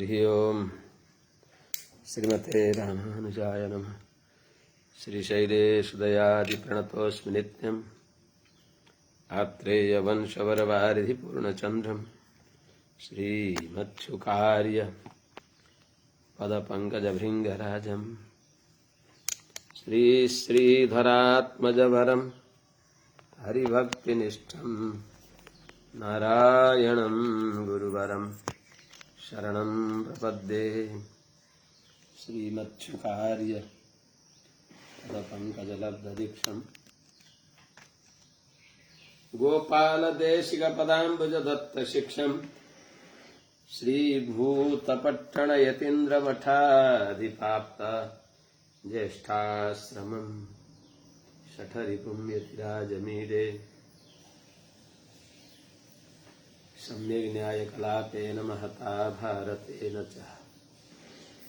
हरि ओम श्रीमते रामानुजाय नमः। श्रीशैलेशुदयादिप्रणतोऽस्मि नित्यम् आत्रेयवंशवरवारिधिपूर्णचन्द्रम् श्रीमच्छुकार्य पदपङ्कजभृङ्गराजम् श्रीश्रीधरात्मजवरम् हरिभक्तिनिष्ठम् नारायणं गुरुवरम् शरणं प्रपद्ये। श्रीमच्छुकार्य पदपङ्कजलब्धदीक्षम् गोपालदेशिकपदाम्बुजदत्तशिक्षम् श्रीभूतपट्टणयतीन्द्रमठाधिपाप्त ज्येष्ठाश्रमम् शठरिपुण्यतिराजमीडे सम्यग् न्यायकलापेन महता भारतेन च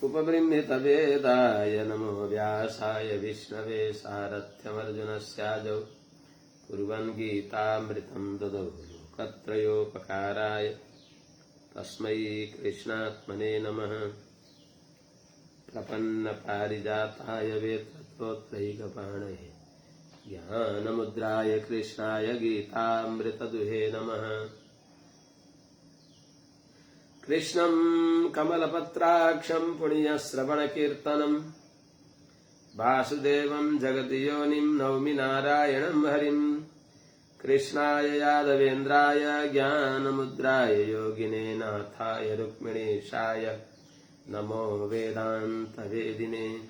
उपबृंहितवेदाय नमो व्यासाय विष्णवे सारथ्यमर्जुनस्याजौ कुर्वन् गीतामृतं ददौ लोकत्रयोपकाराय तस्मै कृष्णात्मने नमः। प्रपन्नपारिजाताय वेत्रतोत्रैकपाणये ज्ञानमुद्राय कृष्णाय गीतामृतदुहे नमः। कृष्णं कमलपत्राक्षं पुण्यश्रवणकीर्तनं वासुदेवं जगद्योनिं नौमि नारायणं हरिं। कृष्णाय यादवेन्द्राय ज्ञानमुद्राय योगिने नाथाय रुक्मिणीशाय नमो वेदान्तवेदिने।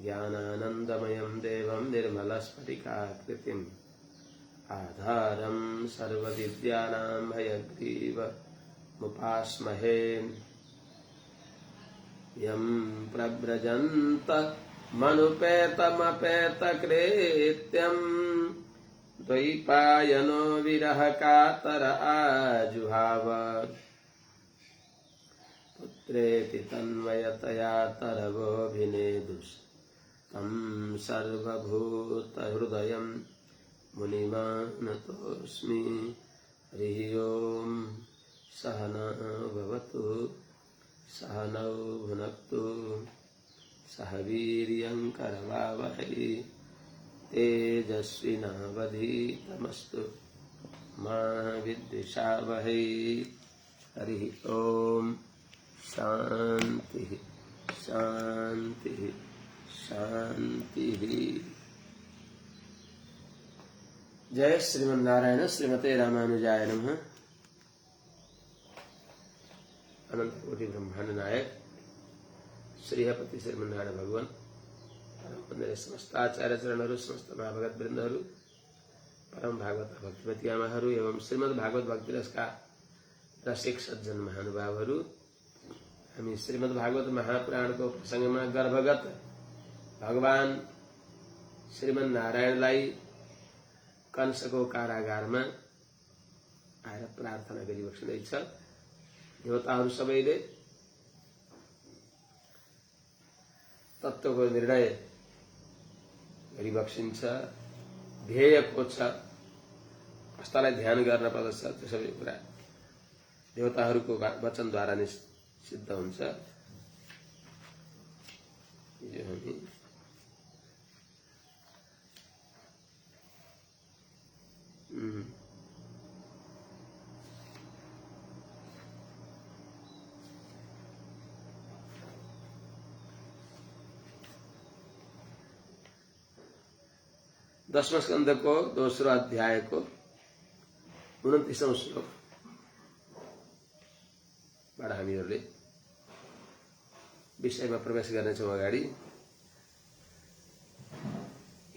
ज्ञानानन्दमयं देवं निर्मलस्फटिकाकृतिम् आधारं सर्वविद्यानां हयग्रीवमुपास्महे। यं प्रव्रजन्त मनुपेतमपेतकृत्यं द्वैपायनो विरहकातर आजुहाव। पुत्रेति तन्मयतया तरवोऽभिनेदुस्तं सर्वभूतहृदयं मुनिमानतोऽस्मि। हरिः ओम। सहना भवतु सहनौ भुनक्तु सह वीर्यं करवावहै तेजस्विनावधीतमस्तु मा विद्विषावहै। हरिः ओम। शांति शांति शांति। जय श्रीमन्नारायण। श्रीमते रामानुजाय नमः। अनंत कोटि ब्रह्मांड नायक श्रीहपति श्रीमन्नारायण भगवान परम वंदनीय समस्त आचार्य चरणहरू, समस्त महाभगत वृन्दहरू, परम भागवत भक्तिमती आमाहरू एवं श्रीमद् भागवत भक्ति रसका रसिक सज्जन महानुभावहरू, हामी श्रीमद् भागवत महापुराणको प्रसंगमा गर्भगत भगवान श्रीमन्नारायणलाई कंसको कारागारमा आएर प्रार्थना गरिबक्सिँदैछ। देवताहरू सबैले तत्त्वको निर्णय गरिबक्सिन्छ। ध्येय को छ, कस्तालाई ध्यान गर्न पर्दछ, त्यो सबै कुरा देवताहरूको वचनद्वारा नै सिद्ध हुन्छ। यो हामी दशम स्कन्धको दोस्रो अध्यायको 29औं श्लोकबाट हामीहरूले विषयमा प्रवेश गर्नेछौँ। अगाडि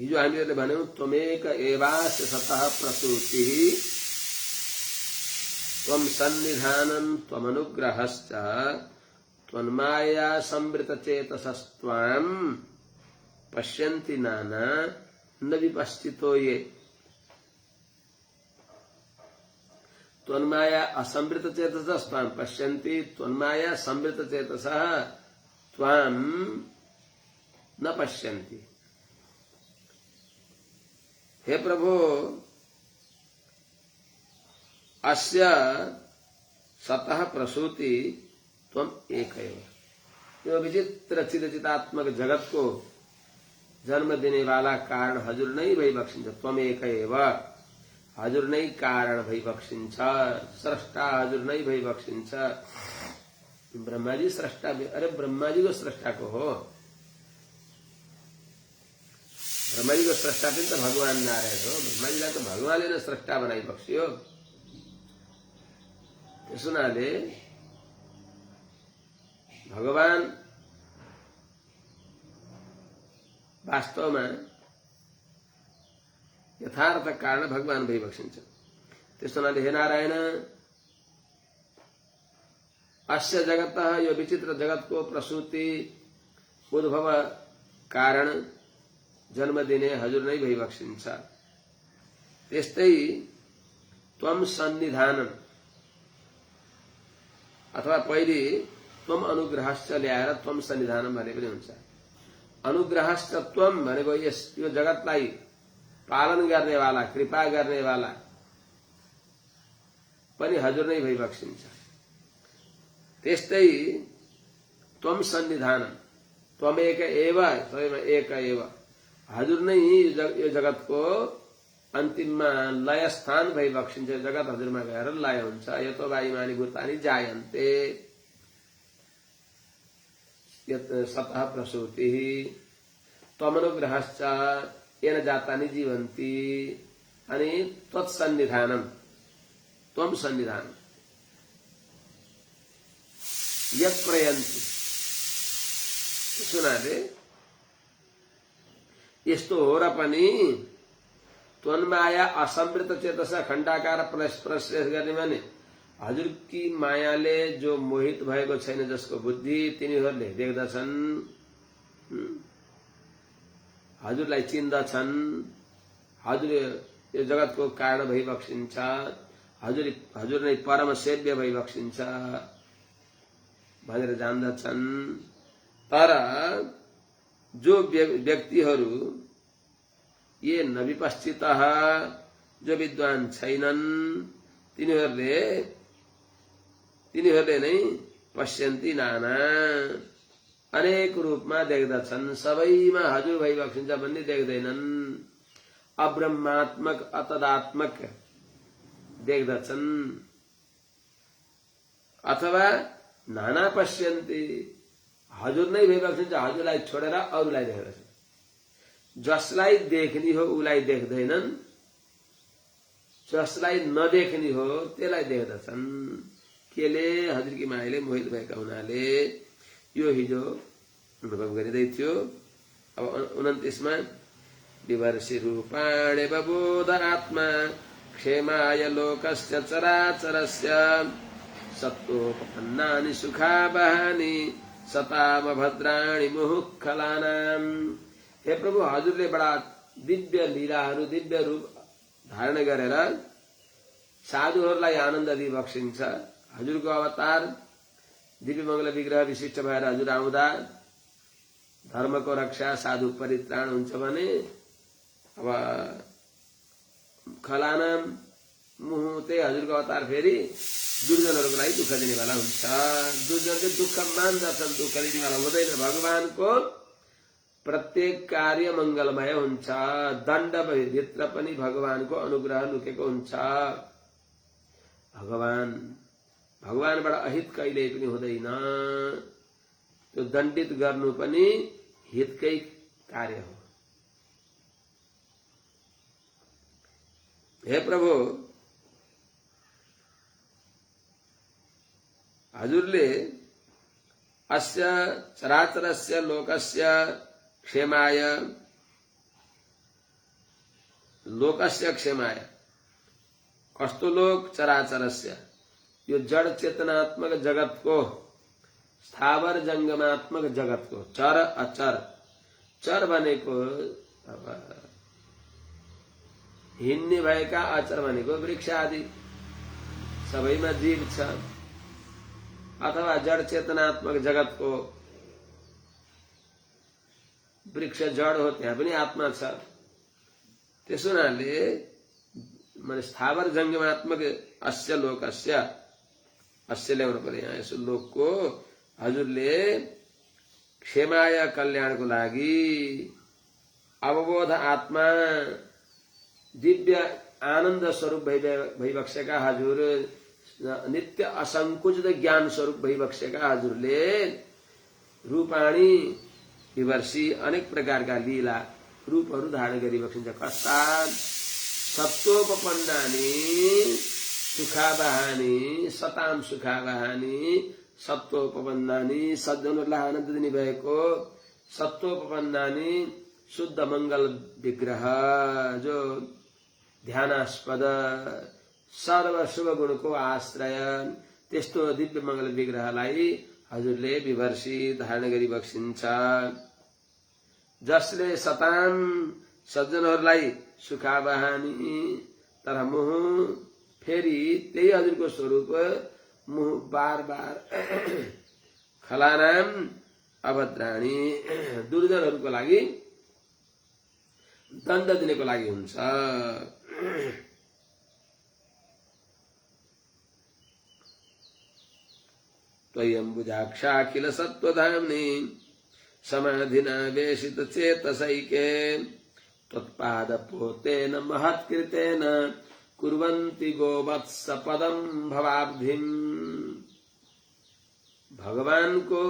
हिजो हामीहरूले भन्यौं त्वमेक एवास्य सतः प्रसूतिः त्वं सन्निधानं त्वमनुग्रहश्च त्वन्माया संवृतचेतसस्त्वां पश्यन्ति नाना न विपश्चितो ये। त्वन्माया असंवृत चेतसः त्वां पश्यन्ति, त्वन्माया संवृत चेतसः त्वां न पश्यन्ति। हे प्रभु, अस्य सतः प्रसूति त्वम एक एव। यो विचित्र चिदात्मक जगत को जन्म देने वाला कारण हजुर नै भई बक्सिन्छ। त्वम एक एव, हजुर नै कारण भई बक्सिन्छ, स्रष्टा हजुर नै भई बक्सिन्छ। ब्रह्माजी स्रष्टा, अरे ब्रह्माजी को स्रष्टा को हो, ब्रह्माजी को स्रष्टा पनि त भगवान नारायण हो। ब्रह्माजीलाई त भगवानले नै स्रष्टा बनाइ बक्सियो। त्यस हुनाले भगवान वास्तवमा यथार्थ कारण भगवान भई बक्सिन्छ। त्यस हुनाले हे नारायण, अस्य जगत, यो विचित्र जगत को प्रसूति उद्भव कारण जन्म दिने हजुर नै भई बक्सिन्छ। त्यस्तै त्वम सन्निधानम, अथवा पहिले त्वम अनुग्रहश्च ल्याएर त्वम सन्निधानम भने पनि हुन्छ। अनुग्रहश्च त्वम भनेको यो जगतलाई पालन गर्नेवाला, कृपा गर्नेवाला पनि हजुर नै भई बक्सिन्छ। त्यस्तै त्वम सन्निधानम, त्वम एक एव, सबैमा एक एव, हजुर नै यो जगत को अन्तिममा लय स्थान भई बक्सिन्छ। जगत हजुरमा गएर लय हुन्छ। यतो वा इमानि भूतानि जायन्ते सतः प्रसूति त्वमनुग्रहश्च येन जातानि जीवन्ति। अनि त्वत्सन्निधानम, त्वम सन्निधानम यत् प्रयन्ति। सुनाले यस्तो हो र पनि त्वन्माया असमृत चेतस खण्डाकार प्रश्लेष गर्ने भने हजुरकी मायाले जो मोहित भएको छैन, जसको बुद्धि, तिनीहरूले देख्दछन्, हजुरलाई चिन्दछन्, हजुर यो जगतको कारण भई बक्सिन्छ, हजुर नै परम सेव्य भई बक्सिन्छ भनेर जान्दछन्। तर जो व्यक्तिहरू ये नविपश्चित, जो विद्वान छैनन्, तिनीहरूले नै पश्यन्ति नाना, अनेक रूपमा देख्दछन्, सबैमा हजुर भई बक्सिन्छ भन्ने देख्दैनन्। अब्रह्मात्मक अतदात्मक देख्दछन्। अथवा नाना पश्यन्ति, हजुर नै भई बक्सिन्छ, हजुरलाई छोडेर अरूलाई देख्दछन्। जसलाई देख्ने हो उलाई देख्दैनन्, जसलाई नदेख्ने हो त्यसलाई देख्दछन्। केले? हजुरकी मायाले मोहित भएका हुनाले। यो हिजो अनुभव गरिँदै थियो। अब 29 मा विवर्षि रूपाणे बबोध आत्मा क्षेमाय लोकस्य चराचरस्य सत्तोपन्नानि सुखावहानि सताम भद्राणि मुहुक्खलानाम। हे प्रभु, हजुरले बडा दिव्य लीलाहरू, दिव्य रूप धारण गरेर साधुहरूलाई आनन्द दिइ बक्सिन्छ। हजुरको अवतार दिव्य मंगल विग्रह विशिष्ट भएर हजुर आउँदा धर्मको रक्षा, साधु परित्राण हुन्छ भने अब खलानाम मुहु त्यही हजुरको अवतार फेरि दुर्जनहरूको लागि दुःख दिनेवाला हुन्छ। दुर्जनले दुःख मान्दछन्, दुःख दिनेवाला हुँदैन। भगवानको प्रत्येक कार्य मंगलमय हुन्छ। दण्ड भित्र पनि भगवानको अनुग्रह लुकेको हुन्छ। भगवानबाट अहित कहिल्यै पनि हुँदैन। त्यो दण्डित गर्नु पनि हितकै कार्य हो। हे प्रभु, हजुरले अस्य चराचरस्य लोकस्य क्षेमाय, लोकस्य क्षेमाय, कस्तो लोक? चराचरस्य, यो जड़ चेतनात्मक जगत को, स्थावर जंगमात्मक जगत को, चर अचर। चर भनेको हिँड्ने भएका, अचर भनेको वृक्ष आदि सबैमा जीव छ। अथवा जड़ चेतनात्मक जगत को वृक्ष जड़ हो, त्यहाँ पनि आत्मा छ। त्यसो हुनाले माने स्थावर जंगमात्मक अस्य लोकस्य, अस्य ल्याउनु पर्यो यहाँ। यसो लोकको हजुरले क्षेमाय कल्याणको लागि अवबोध आत्मा दिव्य आनन्द स्वरूप भइबक्सेका हजुर, नित्य असंकुचित ज्ञान स्वरूप भइबक्सेका हजुरले रूपाणी विवर्षी अनेक प्रकारका लीला रूपहरू धारण गरिबक्सिन्छ। कस्ता सत्वोपपन्नानि सुखावहानी सताम सुखावहानी, सत्वोपपन्नानि सज्जनहरूलाई आनन्द दिने भएको, सत्वोपपन्नानि शुद्ध मंगल विग्रह जो ध्यानास्पद सर्व शुभ गुणको आश्रय, त्यस्तो दिव्य मंगल विग्रहलाई हजुरले विवर्षी धारण गरी बक्सिन्छ। जसले सताम सज्जनहरूलाई सुखावहानी, तर मुह फेरि त्यही हजुरको स्वरूप मुह बार बार खलानाम अभद्राणी दुर्जनहरूको लागि दण्ड दिनको लागि हुन्छ। त्वयम्बुजाक्षाखिल सत्त्वधाम्नि समाधिना वेशित चेतसैके, त्वत्पादपोतेन महत्कृतेन कुर्वन्ति गोवत्स पदम भवाब्धिम्। भगवानको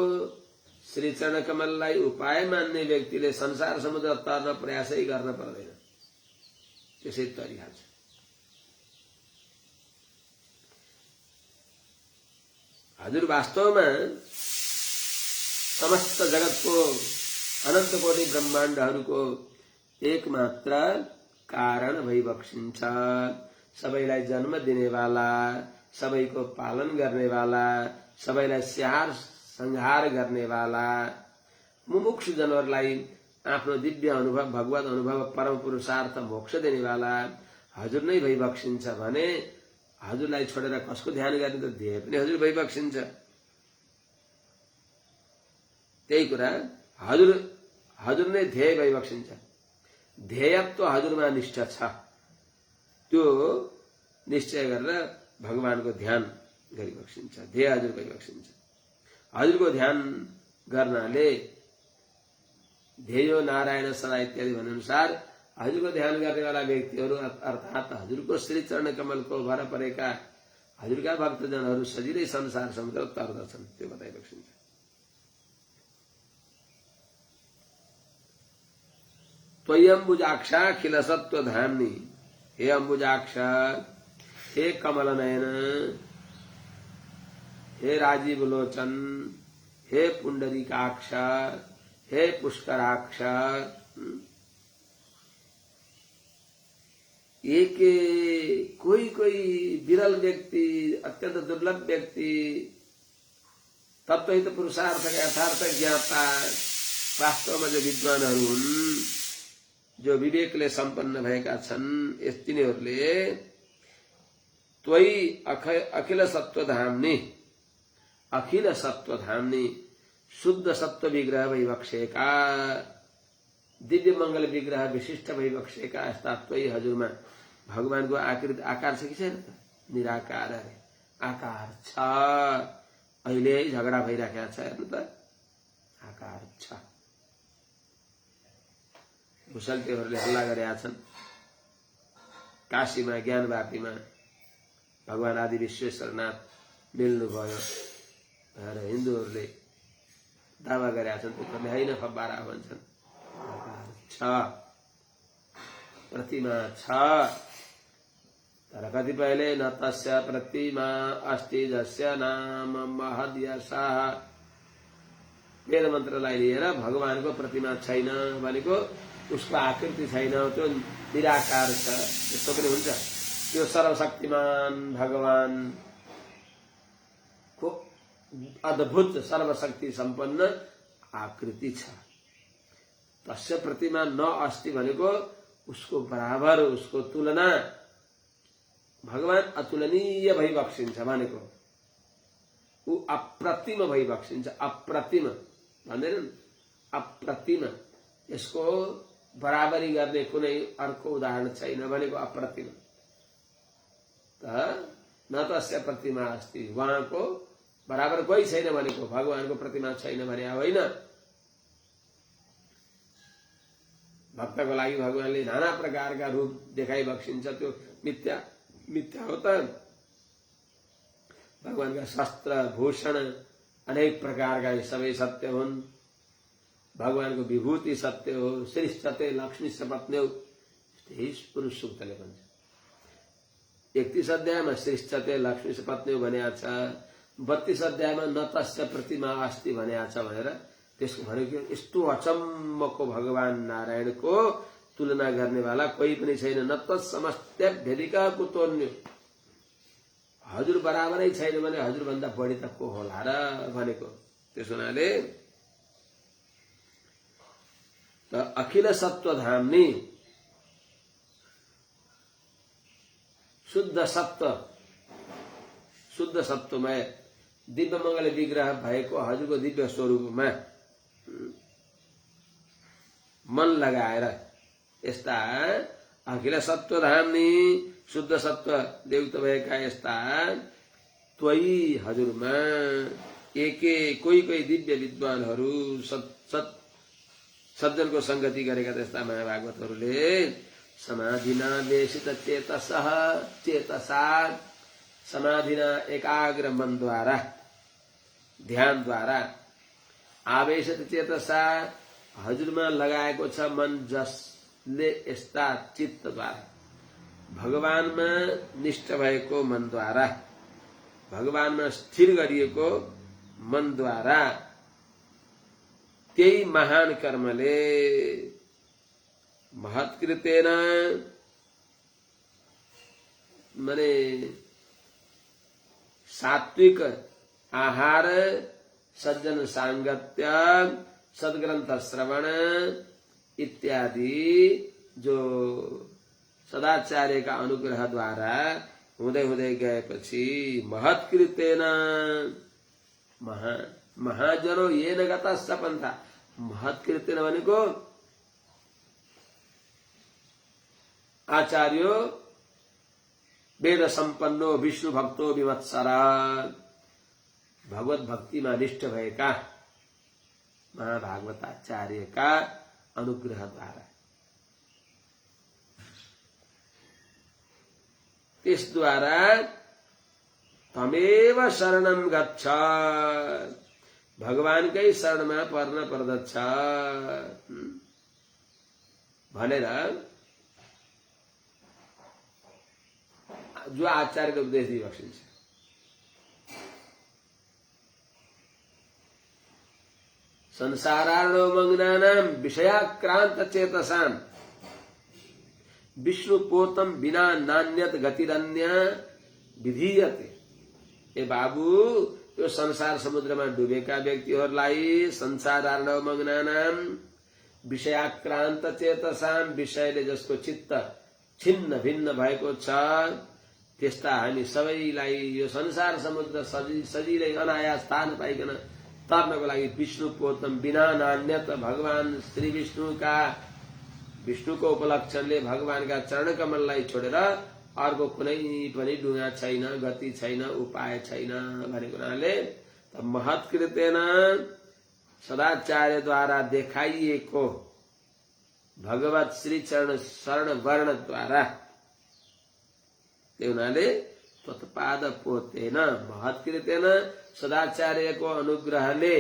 श्री चरण कमललाई उपाय मान्ने व्यक्तिले संसार समुद्र तर्न प्रयासै गर्न पर्दैन, त्यसै तरिहाल्छ। हजुर वास्तवमा समस्त जगतको अनन्त कोटि ब्रह्माण्डहरूको एकमात्र कारण भइबक्सिन्छ। सबैलाई जन्म दिनेवाला, सबैको पालन गर्नेवाला, सबैलाई स्याहार संहार गर्नेवाला, मुमुक्षु जनहरूलाई आफ्नो दिव्य अनुभव भगवत अनुभव परम पुरुषार्थ मोक्ष दिनेवाला हजुर नै भइबक्सिन्छ भने हजुरलाई छोडेर कसको ध्यान गर्ने त? ध्येय पनि हजुर भइबक्सिन्छ। त्यही कुरा हजुर नै ध्येय भइबक्सिन्छ। ध्येयत्व हजुरमा निष्ठा छ, त्यो निश्चय गरेर भगवानको ध्यान गरिबक्सिन्छ, ध्येय हजुर भइबक्सिन्छ। हजुरको ध्यान गर्नाले ध्येयो नारायण सदा इत्यादि भने अनुसार हजुरको ध्यान गर्नेवाला व्यक्तिहरू अर्थात हजुरको श्री चरण कमलको भर परेका हजुरका भक्तजनहरू सजिलै संसार समुद्र तर्दछन्, त्यो बताइबक्सिन्छ। त्वयम्बुजाक्षा खिल सत्व धाम्नि, हे अम्बुजाक्ष, हे कमल नयन, हे राजीव लोचन, हे पुंडरीकाक्ष, हे पुष्कराक्ष। एक कोई विरल व्यक्ति, अत्यंत दुर्लभ व्यक्ति, तत्त्वहित पुरुषार्थ यथार्थ ज्ञाता वास्तवमा जो विद्वानहरू हुन्, जो विवेकले सम्पन्न भएका छन्, यस तिनीहरूले त्वयि अखिल सत्वधाम्नि, अखिल सत्वधाम्नि शुद्ध सत्व विग्रह भइबक्सेका, दिव्य मंगल विग्रह विशिष्ट भइबक्सेका यस्ता त्वयि हजुरमा भगवानको आकृति आकार छ कि छैन त? निराकार आकार छ। अहिले झगडा भइराखेको छ, हेर्नु त, आकार छ। मुसल्टेहरूले हल्ला गरेका छन्। काशीमा ज्ञानवापीमा भगवान आदि विश्वेश्वरनाथ मिल्नुभयो र हिन्दूहरूले दावा गरेका छन्, त्यसले होइन फब्बारा भन्छन्। छ, प्रतिमा छ, तर कतिपयले न तस्य प्रतिमा अस्ति जस्य नाम महद्यशः, वेद मन्त्रलाई लिएर भगवानको प्रतिमा छैन भनेको उसको आकृति छैन, त्यो निराकार छ, त्यस्तो पनि हुन्छ। त्यो सर्वशक्तिमान भगवान को अद्भुत सर्वशक्ति सम्पन्न आकृति छ। तस्य प्रतिमा न अस्ति भनेको उसको बराबर, उसको तुलना भगवान अतुलनीय भइबक्सिन्छ भनेको, ऊ अप्रतिम भइबक्सिन्छ। अप्रतिम भन्दैनन्, अप्रतिम, यसको बराबरी गर्ने कुनै अर्को उदाहरण छैन भनेको अप्रतिम। त न तस्य प्रतिमा अस्ति, उहाँको बराबर कोही छैन भनेको भगवानको प्रतिमा छैन भने होइन। भक्तको लागि भगवानले नाना प्रकारका रूप देखाइ बक्सिन्छ, त्यो मिथ्या मिथ्या हो त। भगवानका शस्त्र भूषण अनेक प्रकारका सबै सत्य हुन्। भगवानको विभूति सत्य हो। श्रीष्ठते लक्ष्मी सपत्न्यौ, त्यही पुरुष सूक्तले भन्छ। 31 अध्यायमा श्रीष्ठते लक्ष्मी सपत्न्यौ भनेको छ, 32 अध्यायमा न तस्य प्रतिमा अस्ति भनेको छ भनेर त्यसको भनेको यस्तो अचम्मको भगवान नारायणको तुलना गर्नेवाला कोही पनि छैन। न त समस्त्य भेदिका कुतोन्यो, हजुर बराबरै छैन भने हजुरभन्दा बढी त को होला र भनेको। त्यस हुनाले त अखिल सत्वधामनी शुद्ध सत्वमय दिव्य मंगल विग्रह भएको हजुरको दिव्य स्वरूपमा मन लगाएर यस्ता अखिल सत्वधामनी शुद्ध सत्व देवत भएका यस्ता त्वयी हजुरमा एके कोही कोही दिव्य विद्वानहरू सज्जनको संगति गरेका त्यस्ता महाभागवतहरूले समाधिना वेशित चेतसा समाधिना एकाग्र मनद्वारा ध्यानद्वारा आवेशित चेतसा हजुरमा लगाएको छ मन, जसले यस्ता चित्तद्वारा भगवानमा निष्ठ भएको मनद्वारा भगवानमा स्थिर गरिएको मनद्वारा त्यही महान कर्मले महत्कृतेन माने सात्विक आहार सज्जन सांगत्य सद्ग्रंथ श्रवण इत्यादि जो सदाचार्य का अनुग्रह द्वारा हुँदै हुँदै गएपछि महत्कृतेन महाजनो येन गता सपन्था। महत्कृतेन भनेको आचार्यो वेद सम्पन्नो विष्णु भक्तो विमत्सरा भगवत भक्तिमा निष्ठ भएका महाभागवताचार्यका अनुग्रहद्वारा त्यसद्वारा तमेव शरणम गच्छ भगवानकै शरणमा पर्न पर्दछ भनेर जो आचार्यले उपदेश दिइबक्सिन्छ। संसारार्णो मग्नानां विषयाक्रान्त चेतसां विष्णुपोतम बिना नान्यत गतिरन्य विधीयते। ए बाबु, यो संसार समुद्रमा डुबेका व्यक्तिहरूलाई संसारार्णव मग्नानां विषयाक्रान्त चेतसां विषयले जसको चित्त छिन्न भिन्न भएको छ त्यस्ता हामी सबैलाई यो संसार समुद्र सजिलै अनायास स्थान पाइकन तर्नको लागि विष्णुपोतम बिना नान्यत भगवान श्री विष्णुको उपलक्षणले भगवानका चरण कमललाई छोडेर अर्को कुनै पनि डुङ्गा छैन, गति छैन, उपाय छैन भनेको हुनाले महत्कृतेन सदाचार्यद्वारा देखाइएको भगवत श्री चरण शरण वर्णद्वारा त्यो हुनाले त्वत्पाद पोतेन महत्कृतेन सदाचार्यको अनुग्रहले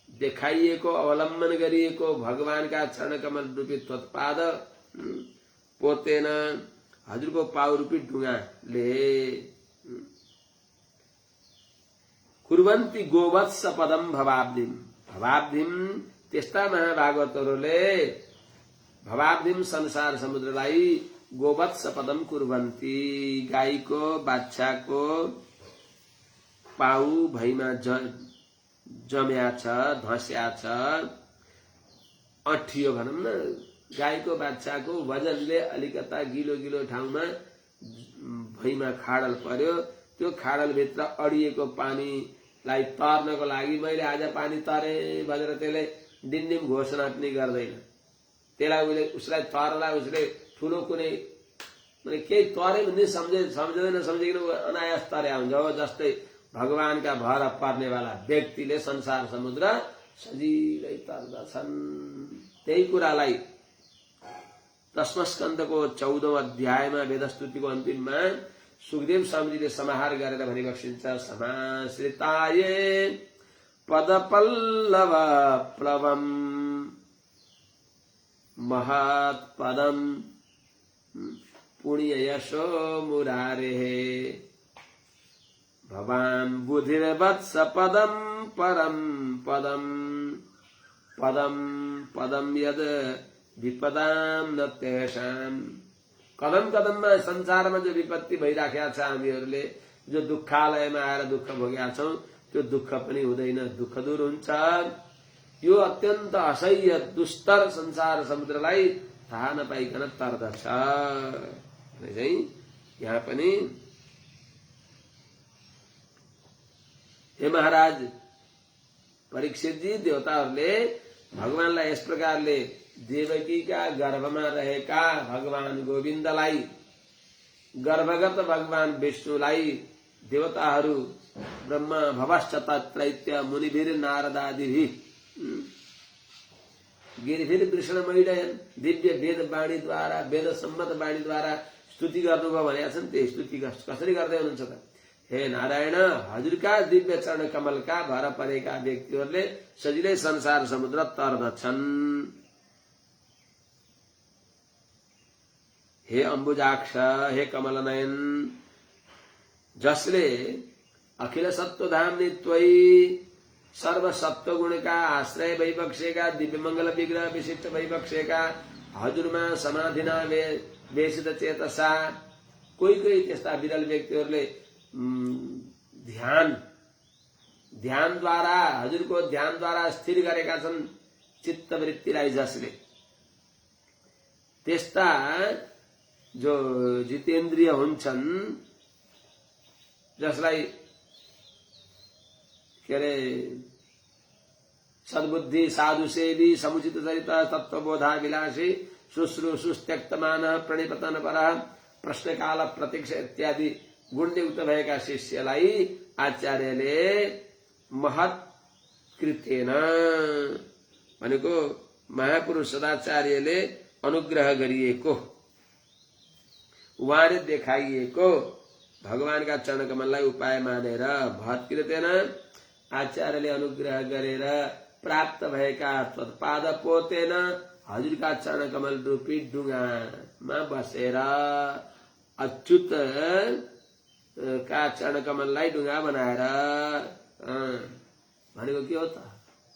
देखाइएको अवलम्बन गरिएको भगवानका चरण कमल रूपी त्वत्पाद पोतेन हजुरको पाउ रूपी ढुङ्गाले कुर्वन्ति गोवत्स पदम भवाब्धिम त्यस्ता महाभागवतहरूले भवाब्धिम संसार समुद्रलाई गोवत्स पदम कुर्वन्ति गाईको बाछाको पाउ भैमा जम्या छ, धस्या छ, अठियो भनौं न। गाईको बाछाको वजनले अलिकता गिलो गिलो ठाउँमा भैमा खाडल पर्यो, त्यो खाडल भित्र अडिएको पानीलाई तर्नको लागि मैले आज पानी तरे भनेर त्यसले डिन्डिम घोषणा पनि गर्दैन। त्यसलाई उसलाई तरला उसले ठूलो कुनै केही तरे भन्ने सम्झँदैन, सम्झिकन अनायास तर्या हुन्छ। हो जस्तै भगवानका भर पर्ने वाला व्यक्तिले संसार समुद्र सजिलै तर्दछन्। त्यही कुरालाई 10औं स्कन्धको 14औं अध्यायमा वेदस्तुतिको अन्तिममा सुखदेव स्वामीजीले समाहार गरेर भनिबक्सिन्छ, समाश्रिताये पदपल्लव प्लवम महत् पदम पुण्य यशो मुरारेः भवान् बुधिर्वत्स पदम परम पदम पदम पदम यद विपदाम न तेषाम। कदम कदममा संसारमा जो विपत्ति भइराखेका छ, हामीहरूले जो दुःखालयमा आएर दुःख भोगेका छौं, त्यो दुःख पनि हुँदैन, दुःख दूर हुन्छ। यो अत्यन्त असह्य दुस्तर संसार समुद्रलाई थाहा नपाइकन तर्दछ। यहाँ पनि हे महाराज परीक्षितजी, देवताहरूले भगवानलाई यस प्रकारले देवकीका गर्भमा रहेका भगवान गोविन्दलाई, गर्भगत भगवान विष्णुलाई देवताहरू ब्रह्मा भवश्च तत्रैत्य मुनिभिर नारदादिभिः गिरिभिर कृष्णमैडयन् दिव्य वेद वाणीद्वारा, वेद सम्मत वाणीद्वारा स्तुति गर्नुभयो भनेका छन्। त्यो स्तुति कसरी गर्दै हुनुहुन्छ त? हे नारायण, हजुरका दिव्य चरण कमलका भर परेका व्यक्तिहरूले सजिलै संसार समुद्र तर्दछन्। हे अम्बुजाक्ष, हे कमलनयन, जसले अखिल सत्वधामनि त्वयि सर्व सत्वगुणका आश्रय भइबक्सेका, दिव्य मंगल विग्रह विशिष्ट भइबक्सेका हजुरमा समाधिना वेशित चेतसा। कोही कोही त्यस्ता विरल व्यक्तिहरूले ध्यानद्वारा, हजुरको ध्यानद्वारा स्थिर गरेका छन् चित्तवृत्तिलाई, जसले त्यस्ता जो जितेन्द्रिय हुन्छन्, जसलाई के अरे सद्बुद्धि, साधुसेवी, समुचित चरित, तत्वबोधाभिलाषी, शुश्रूषुस्त्यक्तमान, प्रणिपतन पर, प्रश्नकाल प्रतीक्षा इत्यादि गुणयुक्त भएका शिष्यलाई आचार्यले महत् कृतेन भनेको महापुरुष सदाचार्यले अनुग्रह गरिएको, उहाँले देखाइएको भगवानका चरण कमललाई उपाय मानेर, महत् कृतेन आचार्यले अनुग्रह गरेर प्राप्त भएका तत्पाद पोतेन, हजुरका चरण कमल रूपी ढुङ्गामा बसेर अच्युत का चरण कमललाई ढुङ्गा बनाएर भनेको के हो त?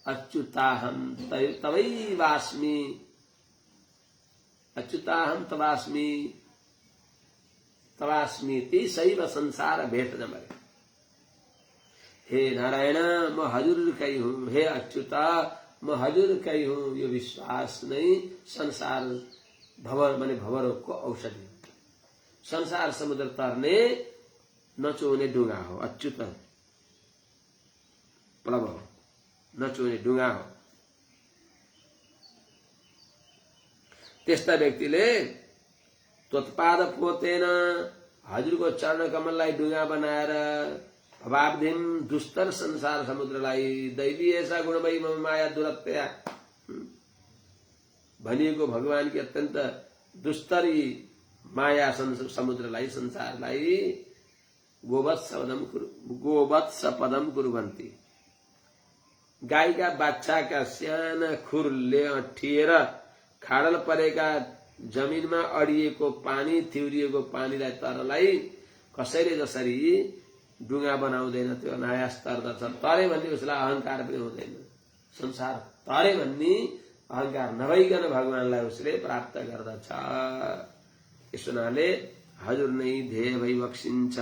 अच्युताहम तवैवास्मि, अच्युताहम तवास्मि, तवास्मीति सैव संसार भेट नमरे। हे नारायण, म हजुरकै हुँ, हे अच्युता म हजुरकै हुँ, यो विश्वास नै संसार भवर माने भवरोगको औषधि, संसार समुद्र तर्ने नचोने ढुङ्गा हो। अच्युत प्लव हो, नचोने ढुङ्गा हो। त्यस्ता व्यक्तिले त्वत्पाद पोतेन, हजुरको चरण कमललाई ढुङ्गा बनाएर भवाब्धिम दुस्तर संसार समुद्रलाई दैवी ऐसा गुणमयी मम माया दुरत्या भनिएको भगवान की अत्यन्त दुस्तरी माया समुद्रलाई, संसारलाई गोवत्स पदम कुर्वन्ति। गाईका बाछाका साना खुरले अठिएर खाडल परेका जमिनमा अडिएको पानी, थिउरिएको पानीलाई तरलाई कसैले जसरी ढुङ्गा बनाउँदैन, त्यो अनायास तर्दछ। तरे भन्ने उसलाई अहंकार पनि हुँदैन। संसार तरे भन्ने अहंकार नभइकन भगवानलाई उसले प्राप्त गर्दछ। यस हुनाले हजुर नै ध्येय भइबक्सिन्छ,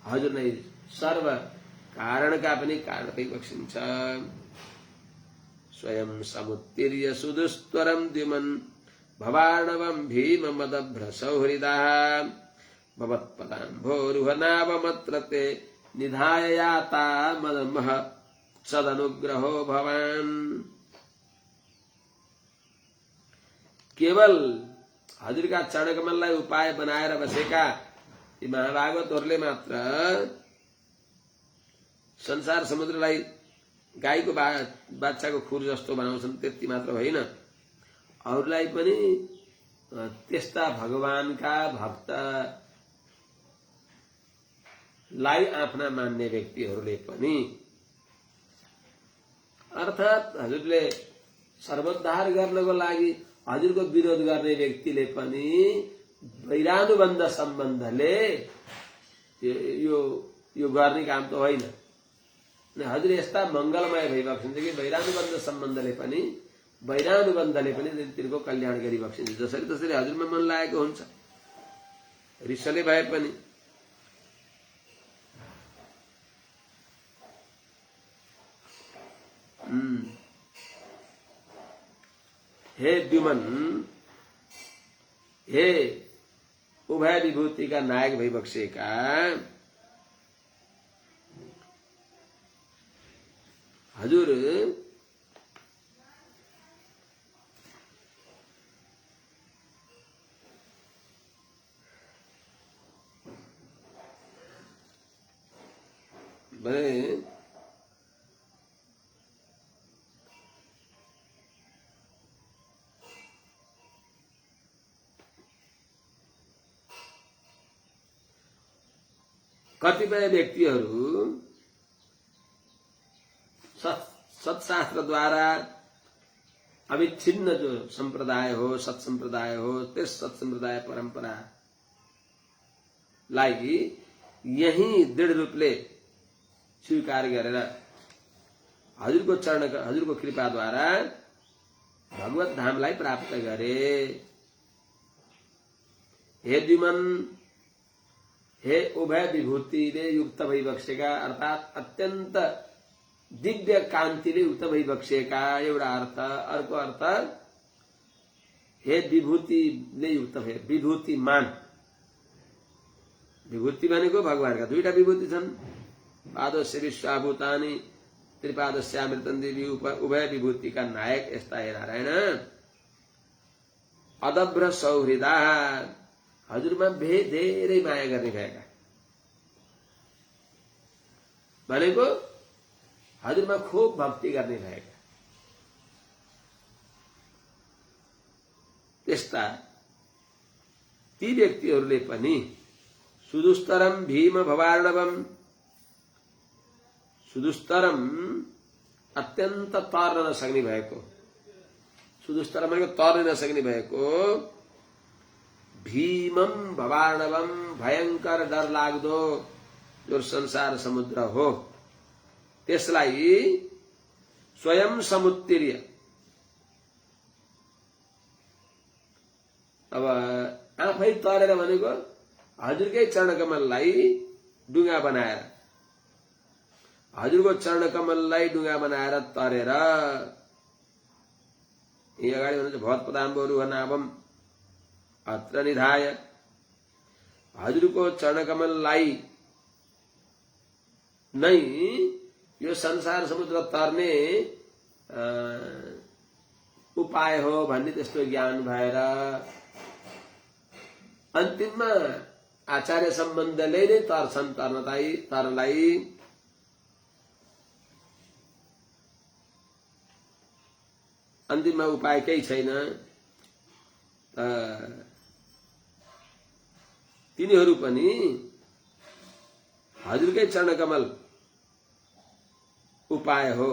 हजुर नै सर्व कारणका पनि कारण भइबक्सिन्छ। स्वयं समुत्तीर्य सुदुस्त्वरम द्युमन् भवार्णवं भीम मदभ्रसौ हृदा भवत्पदाम्भोरुहनावमत्र ते निधाय याता मदमः सदनुग्रहो भवान्। केवल हजुरका चरणकमललाई उपाय बनाएर बसेका यी महाभागवतहरूले मात्र संसार समुद्रलाई गाईको बाच्छाको खुर जस्तो बनाउँछन् त्यति मात्र होइन, अरूलाई पनि त्यस्ता भगवानका भक्तलाई आफ्ना मान्ने व्यक्तिहरूले पनि, अर्थात् हजुरले सर्वोद्धार गर्नको लागि हजुरको विरोध गर्ने व्यक्तिले पनि वैरानुबन्ध सम्बन्धले यो गर्ने काम त होइन। हजुर यस्ता मंगलमय भइबक्सिन्छ कि वैरानुबन्ध सम्बन्धले पनि तिनको कल्याण गरिबक्सिन्छ। जसरी तसरी हजुरमा मन लागेको हुन्छ, रिसले भए पनि। हे द्युमन, हे उभय विभूति का नायक भइबक्सेका हजुर भने कतिपय व्यक्तिहरू सत्शास्त्रद्वारा अविच्छिन्न जो संप्रदाय हो, सत्सम्प्रदाय हो, त्यस सत्सम्प्रदाय परम्परालाई यही दृढ रूपले स्वीकार गरेर हजुरको कृपाद्वारा भगवत धामलाई प्राप्त गरे। हे द्युमन, हे उभय विभूतिले युक्त भइबक्सेका, अर्थात् अत्यन्त दिव्य कान्तिले युक्त भइबक्सेका एउटा अर्थ। अर्को अर्थ हे विभूतिले युक्त भए, विभूतिमान। विभूति भनेको भगवानका दुईटा विभूति छन्, पादस्य विश्वाभूतानि त्रिपादस्यामृतं देवी, उभय विभूतिका नायक यस्ता हे नारायण। अदभ्र सौहृदा, हजुरमा धेरै माया गर्ने भएका भनेको हजुरमा खूब भक्ति गर्ने भएका त्यस्ता ती व्यक्तिहरूले पनि सुदुस्तरम भीम भवार्णवम, सुदुस्तरम अत्यन्त तर्न नसक्ने भएको, सुदुस्तरम भनेको तर्न नसक्ने भएको, भीमम भवार्णवम भयंकर डर लाग्दो जो संसार समुद्र हो, त्यसलाई स्वयं समुत्तीर्य, अब आफै तरेर भनेको हजुरकै चरणकमललाई डुङ्गा बनाएर, हजुरको चरणकमललाई डुङ्गा बनाएर तरेर, यही अगाडि भन्नुहुन्छ भवत्पदाम्बोरुह नाभम अत्र निधाय, हजुरको चरणकमललाई नै यो संसार समुद्र तर्ने उपाय हो भन्ने त्यस्तो ज्ञान भएर अन्तिममा आचार्य सम्बन्धले नै तर्छन् तरलाई। अन्तिममा उपाय केही छैन, तिनीहरू पनि हजुरकै चरणकमल उपाय हो।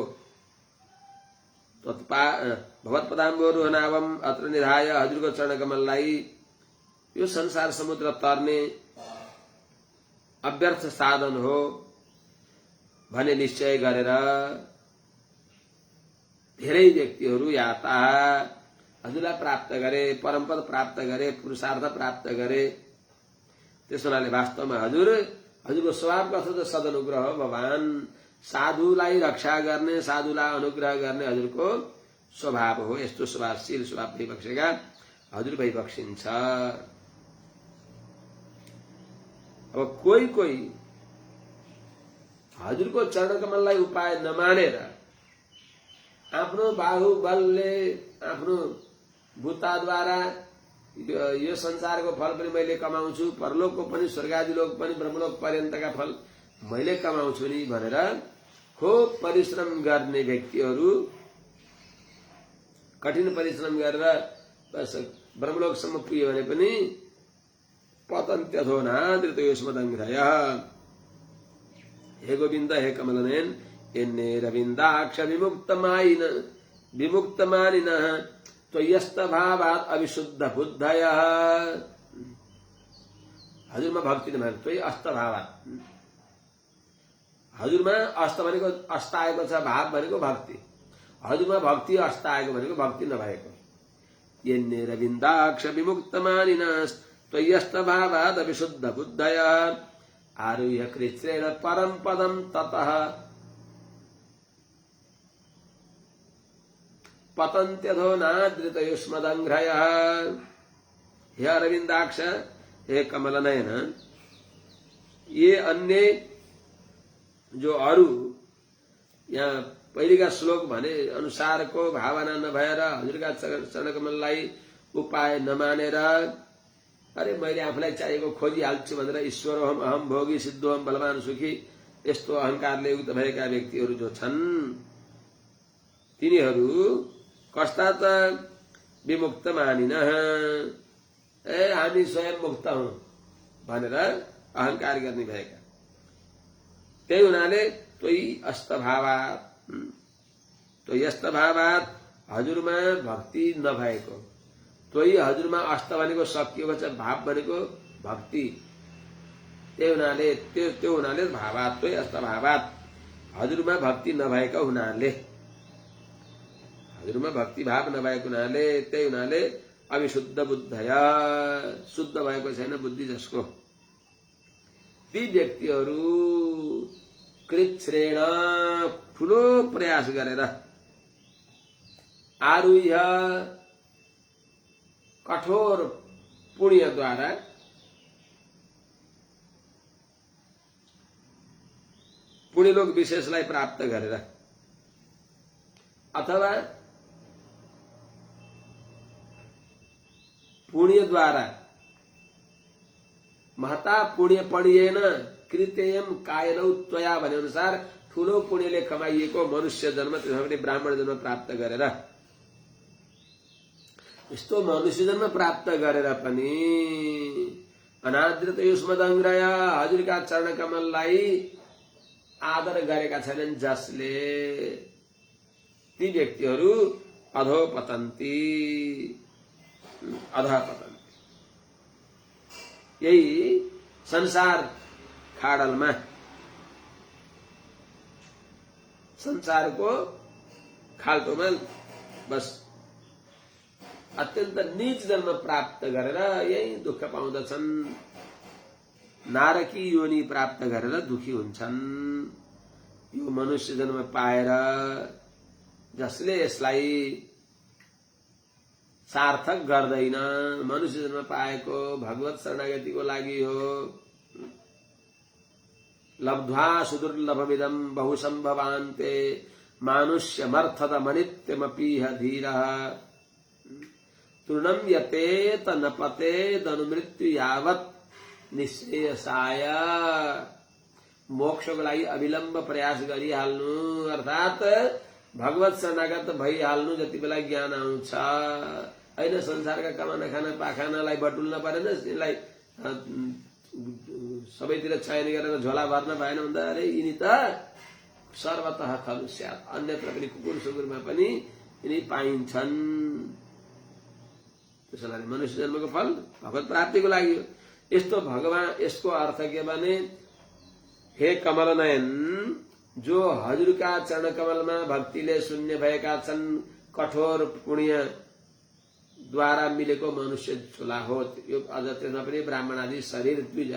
भवत्पदाम्बोरुह नाभम अत्र निधाय, हजुरको चरणकमललाई यो संसार समुद्र तर्ने अव्यर्थ साधन हो भने निश्चय गरेर धेरै व्यक्तिहरू याता हजुरलाई प्राप्त गरे, परमपद प्राप्त गरे, पुरुषार्थ प्राप्त गरे। त्यस हुनाले वास्तवमा हजुरको स्वभाव कस्तो त सदनुग्रह हो। भगवान साधुलाई रक्षा गर्ने, साधुलाई अनुग्रह गर्ने हजुरको स्वभाव हो। यस्तो स्वभावशील स्वभाव भइबक्सेका हजुर भइबक्सिन्छ। अब कोही हजुरको चरणकमललाई उपाय नमानेर आफ्नो बाहुबलले, आफ्नो बुद्धाद्वारा यो संसारको फल पनि मैले कमाउँछु, परलोकको पनि, स्वर्गादिलोक पनि, ब्रह्मलोक पर्यन्तका फल मैले कमाउँछु नि भनेर खूब परिश्रम गर्ने व्यक्तिहरू कठिन परिश्रम गरेर बस ब्रह्मलोकसम्म पुग्यो भने पनि पतन्त्यथो नादृतयोस्मदङ्घ्रयः। हे गोविन्द, हे कमलनयन, यन्नेरविन्दाक्ष विमुक्तमानिनः त्वय्यस्तभावात् अविशुद्ध बुद्धयः। हजुरमा भक्ति नभएको, त्वयि अस्तभावात्, हजुरमा अस्त भनेको अस्त आएको छ, भाव भनेको भक्ति, हजुरमा भक्ति अस्त आएको भनेको भक्ति नभएको। यन्नेरविन्दाक्ष विमुक्तमानिनः त्वय्यस्तभावात् अविशुद्ध बुद्धयः आरुह्य कृच्छ्रेण परम पदम ततः पतन्त्यथो नादृतयुष्मदङ्घ्रयः। हे अरविंदाक्ष, हे कमल नयन, ये अन्य जो अरू यहाँ पहिलेका श्लोक भने अनुसारको भावना नभएर हजुरका चरणकमललाई उपाय नमानेर अरे मैले आफूलाई चाहिएको खोजिहाल्छु भनेर ईश्वरोहम अहम भोगी सिद्धोहम बलवान सुखी यस्तो अहंकारले युक्त भएका व्यक्तिहरू जो छन् तिनीहरू कस्ता त विमुक्त मानिनः, ए हामी स्वयं मुक्त हौं भनेर अहंकार गर्ने भएका। त्यही हुनाले त्वयि अस्तभावात्, त्वयि अस्तभावात् हजुरमा भक्ति नभएको, त्वयि हजुरमा अस्त भनेको सकिएको छ, भाव भनेको भक्ति, त्यही हुनाले त्यो हुनाले भावात् त्वयि अस्तभावात् हजुरमा भक्ति नभएको हुनाले, हजुरमा भक्ति भाव नभएको हुनाले, त्यही हुनाले अविशुद्ध बुद्धया, शुद्ध भएको छैन बुद्धि जसको, ती व्यक्तिहरू कृच्छ्रेण ठूलो प्रयास गरेर आरुह्य कठोर पुण्यद्वारा पुण्यलोक विशेषलाई प्राप्त गरेर अथवा पुण्यद्वारा महता पुण्य पढिएन कृत्ययम कायनौ त्वया भने अनुसार ठूलो पुण्यले कमाइएको मनुष्य जन्म, त्यसमा पनि ब्राह्मण जन्म प्राप्त गरेर, यस्तो मनुष्य जन्म प्राप्त गरेर पनि अनादृत युष्मदङ्घ्रय हजुरका चरण कमललाई आदर गरेका छैनन् जसले, ती व्यक्तिहरू अधो पतन्ती, अधः पतन्ती। यही संसार खाडलमा, संसारको खाल्टोमा बस अत्यन्त नीच जन्म प्राप्त गरेर यही दुःख पाउँदछन्, नारकी योनि प्राप्त गरेर दुखी हुन्छन्। यो मनुष्य जन्म पाएर जसले यसलाई सार्थक गर्दैन, मनुष्य जन्म पाएको भगवत शरणागतिको लागि हो। लब्ध्वा सुदुर्लभमिदं बहुसम्भवान्ते मानुष्यमर्थतमनित्यमपीह धीरः तृणं यतेत न पतेदनुमृत्यु यावत् निश्रेयसाय। मोक्षको लागि अविलम्ब प्रयास गरिहाल्नु अर्थात भगवत शरणागत भइहाल्नु जति बेला ज्ञान आउँछ। होइन संसारका कमाना खाना पाखानालाई बटुल्न परेन, यसलाई सबैतिर चयन गरेर झोला भर्न भएन भन्दा अरे यिनी त सर्वतः खलु स्यात्, अन्यत्र पनि कुकुर सुकुरमा पनि यिनी पाइन्छन्। त्यसो लागि मनुष्य जन्मको फल भगवत प्राप्तिको लागि हो। यस्तो भगवान, यसको अर्थ के भने हे कमल नयन, जो हजुरका चरण कमलमा भक्तिले शून्य भएका छन्, कठोर पुण्य द्वारा मिलेको मनुष्य झोला हो, यो अझ त्यसमा पनि ब्राह्मण आदि शरीर द्विज,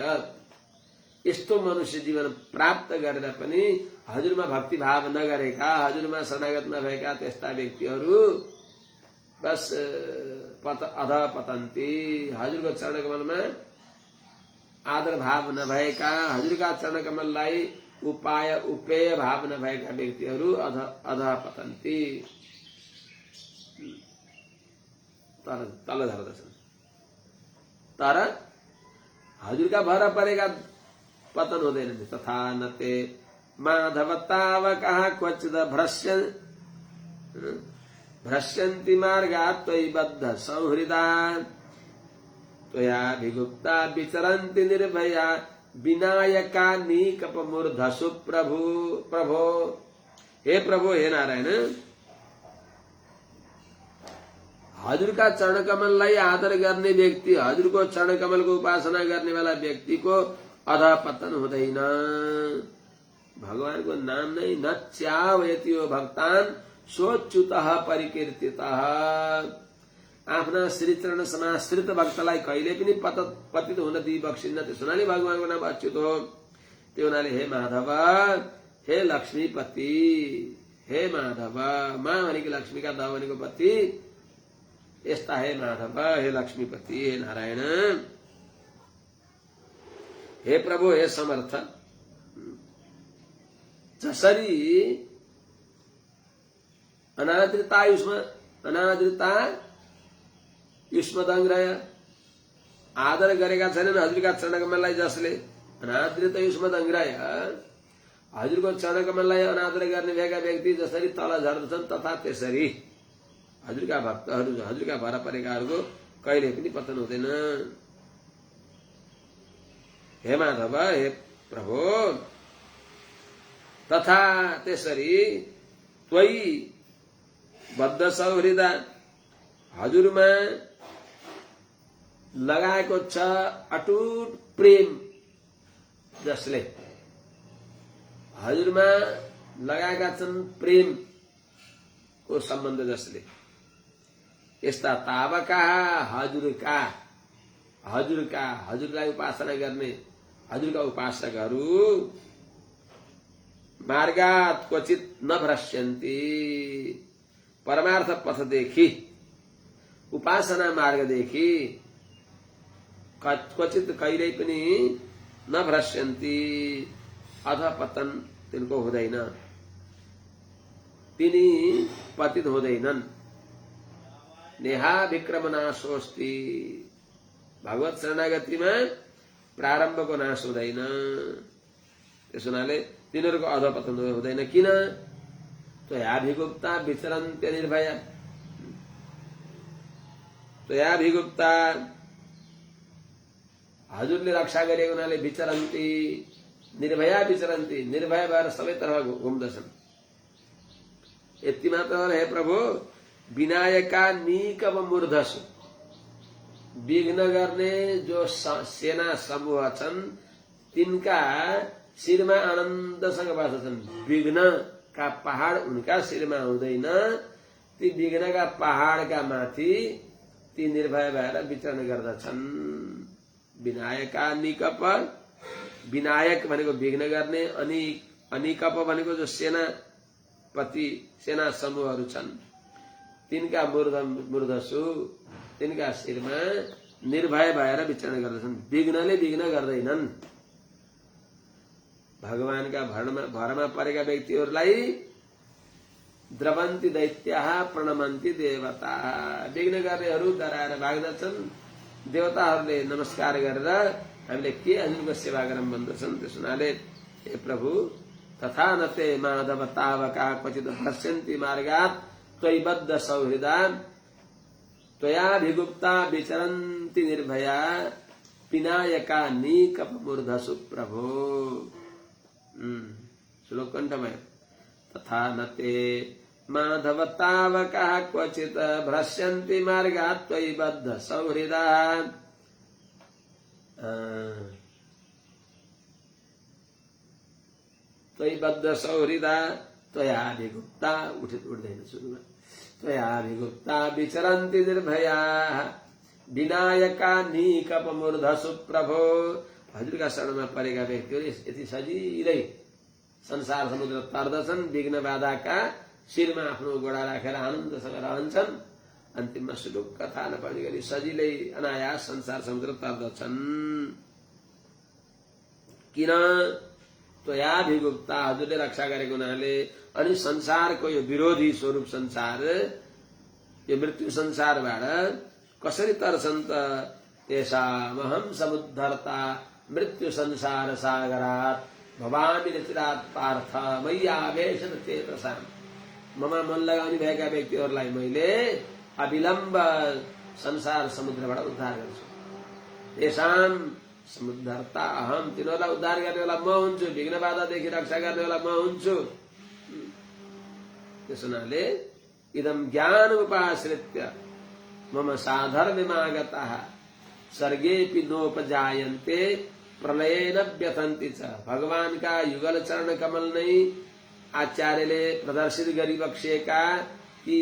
यस्तो मनुष्य जीवन प्राप्त गरेर पनि हजुरमा भक्ति भाव नगरेका, हजुरमा शरणागत नभएका त्यस्ता व्यक्तिहरू बस अध पतन्ती, हजुरको चरण कमलमा आदर भाव नभएका, हजुरका चरण कमललाई उपेय भाव नभएका व्यक्तिहरू अध पतन्ती, तल झर्दछन्। तर हजुरका भर परेका पतन हुँदैन। तथा नते माधव तावकः क्वचित् भ्रश्यन्ति मार्गात् त्वयि बद्ध संहृदा त्वयाभिगुप्ता विचरन्ति निर्भया विनायकानीकपमूर्धसु प्रभो। हे प्रभु, हे नारायण, हजुरका चरण कमललाई आदर गर्ने व्यक्ति, हजुरको चरण कमलको उपासना गर्ने वाला व्यक्ति को अधा पतन हुँदैन। भगवानको नाम नै नच्यावयति हो भक्तान सोच्युतः परिकीर्तितः। आफ्ना श्रीचरण समाश्रित भक्तलाई कहिले पनि पतित हुन दिई बक्सिन्न। त्यस हुनाले भगवानको नाम अच्युत हो। त्यो हुनाले हे माधव, हे लक्ष्मीपति, हे माधव, मा भनेको लक्ष्मीका द भनेको पति, यस्ता हे माधव, हे लक्ष्मीपति, हे नारायण, हे प्रभु, हे समर्थ, जसरी अनादृता युष्मदङ्ग्रय आदर गरेका छैनन् हजुरका चरणकमललाई, जसले अनादृत युष्मदङ्ग्रय हजुरको चरणकमललाई अनादर गर्ने भएका व्यक्ति जसरी तल झर्दछन्, तथा त्यसरी हजुरका भक्तहरू, हजुरका भर परेकाहरूको कहिले पनि पतन हुँदैन। हे माधव, हे प्रभु, तथा त्यसरी त्वयि बद्ध सौहृदा हजुरमा लगाएको छ अटुट प्रेम, जसले हजुरमा लगाएका छन् प्रेम को सम्बन्ध, जसले यस्ता तावका हजुरलाई उपासना गर्ने हजुरका उपासकहरू मार्गात क्वचित नभ्रश्यन्ति, परमार्थ पथदेखि, उपासना मार्गदेखि क्वचित कहिल्यै पनि नभ्रश्यन्ति, अथ पतन तिनको हुँदैन, तिनी पतित हुँदैनन्। नेहा विक्रम नाशोस्ति, भगवत शरणागतिमा प्रारम्भको नाश हुँदैन। त्यस हुनाले तिनीहरूको अधपतन हुँदैन। किन? त्वयाभिगुप्ता विचरन्त्य निर्भया, त्वयाभिगुप्ता हजुरले रक्षा गरेको हुनाले विचरन्ती, निर्भया विचरन्ती, निर्भय भएर सबैतर्फ घुम्दछन्। यति मात्र हे प्रभु, विनायका निकव मूर्धसु, विघ्न गर्ने जो सेना समूह छन् तिनका शिरमा आनन्दसँग बस्दछन्। विघ्नका पहाड उनका शिरमा हुँदैन, ती विघ्नका पहाडका माथि ती निर्भय भएर विचरण गर्दछन्। विनायका निकप, विनायक भनेको विघ्न गर्ने, अनि अनिकप भनेको जो सेनापति सेना समूहहरू छन् तिनका मूर्धसु, तिनका शिरमा निर्भय भएर विचरण गर्दछन्। विघ्नले विघ्न गर्दैनन्। भगवानका भरमा परेका व्यक्तिहरूलाई द्रवन्ती दैत्याः प्रणमन्ती देवता, विघ्न गर्नेहरू डराएर भाग्दछन्। देवताहरूले नमस्कार गरेर हामीले के हजुरको सेवा गरौँ भन्दछन्। त्यस हुनाले हे प्रभु, तथा नते माधव तावका क्वचित भ्रश्यन्ति मार्गात् त्वयि बद्ध सौहृदा त्वयाभिगुप्ता विचरन्ति निर्भया विनायका निकपमूर्धसु प्रभो। श्लोक कंठमय। तथा नते माधव तावका क्वचित भ्रश्यन्ति मार्गात् त्वयि बद्ध सौहृदा त्वयि बद्ध सौहृदा त्वयाभिगुप्ता, उठ्दैन सुरुमा, त्वयाभिगुप्ता विचरन्ति निर्भया विनायका निकपमूर्धसु प्रभो। हजुरका शरणमा परेका व्यक्तिहरू यति सजिलै संसार समुद्र तर्दछन्। विघ्न बाधाका शिरमा आफ्नो गोडा राखेर आनन्दसँग रहन्छन्। अन्तिममा सुडुक्क थाहा नपर्ने गरी सजिलै अनायास संसार समुद्र तर्दछन्। किन? त्वयाभिगुप्ता, हजुरले रक्षा गरेको हुनाले। अनि संसारको यो विरोधी स्वरूप संसार, यो मृत्यु संसारबाट कसरी तर्छन् त? तेषामहं समुद्धर्ता मृत्यु संसार सागरात् भवामी रचिरात पार्थ मैयावेशन चेतसाम ममा मन लगाउने भएका व्यक्तिहरूलाई मैले अविलम्ब संसार समुद्रबाट उद्धार गर्छु। तेषाम समुद्धर्ता अहम, तिनीहरूलाई उद्धार गर्नेवाला म हुन्छु, विघ्न बाधादेखि रक्षा गर्नेवाला म हुन्छु। त्यस हुनाले इदम ज्ञान उपाश्रित्य मम साधर्म्यमागताः सर्गेऽपि नोपजायन्ते प्रलयेन व्यथन्ति च। भगवान का युगल चरण कमल नै आचार्यले प्रदर्शित गरी बक्सिएका ती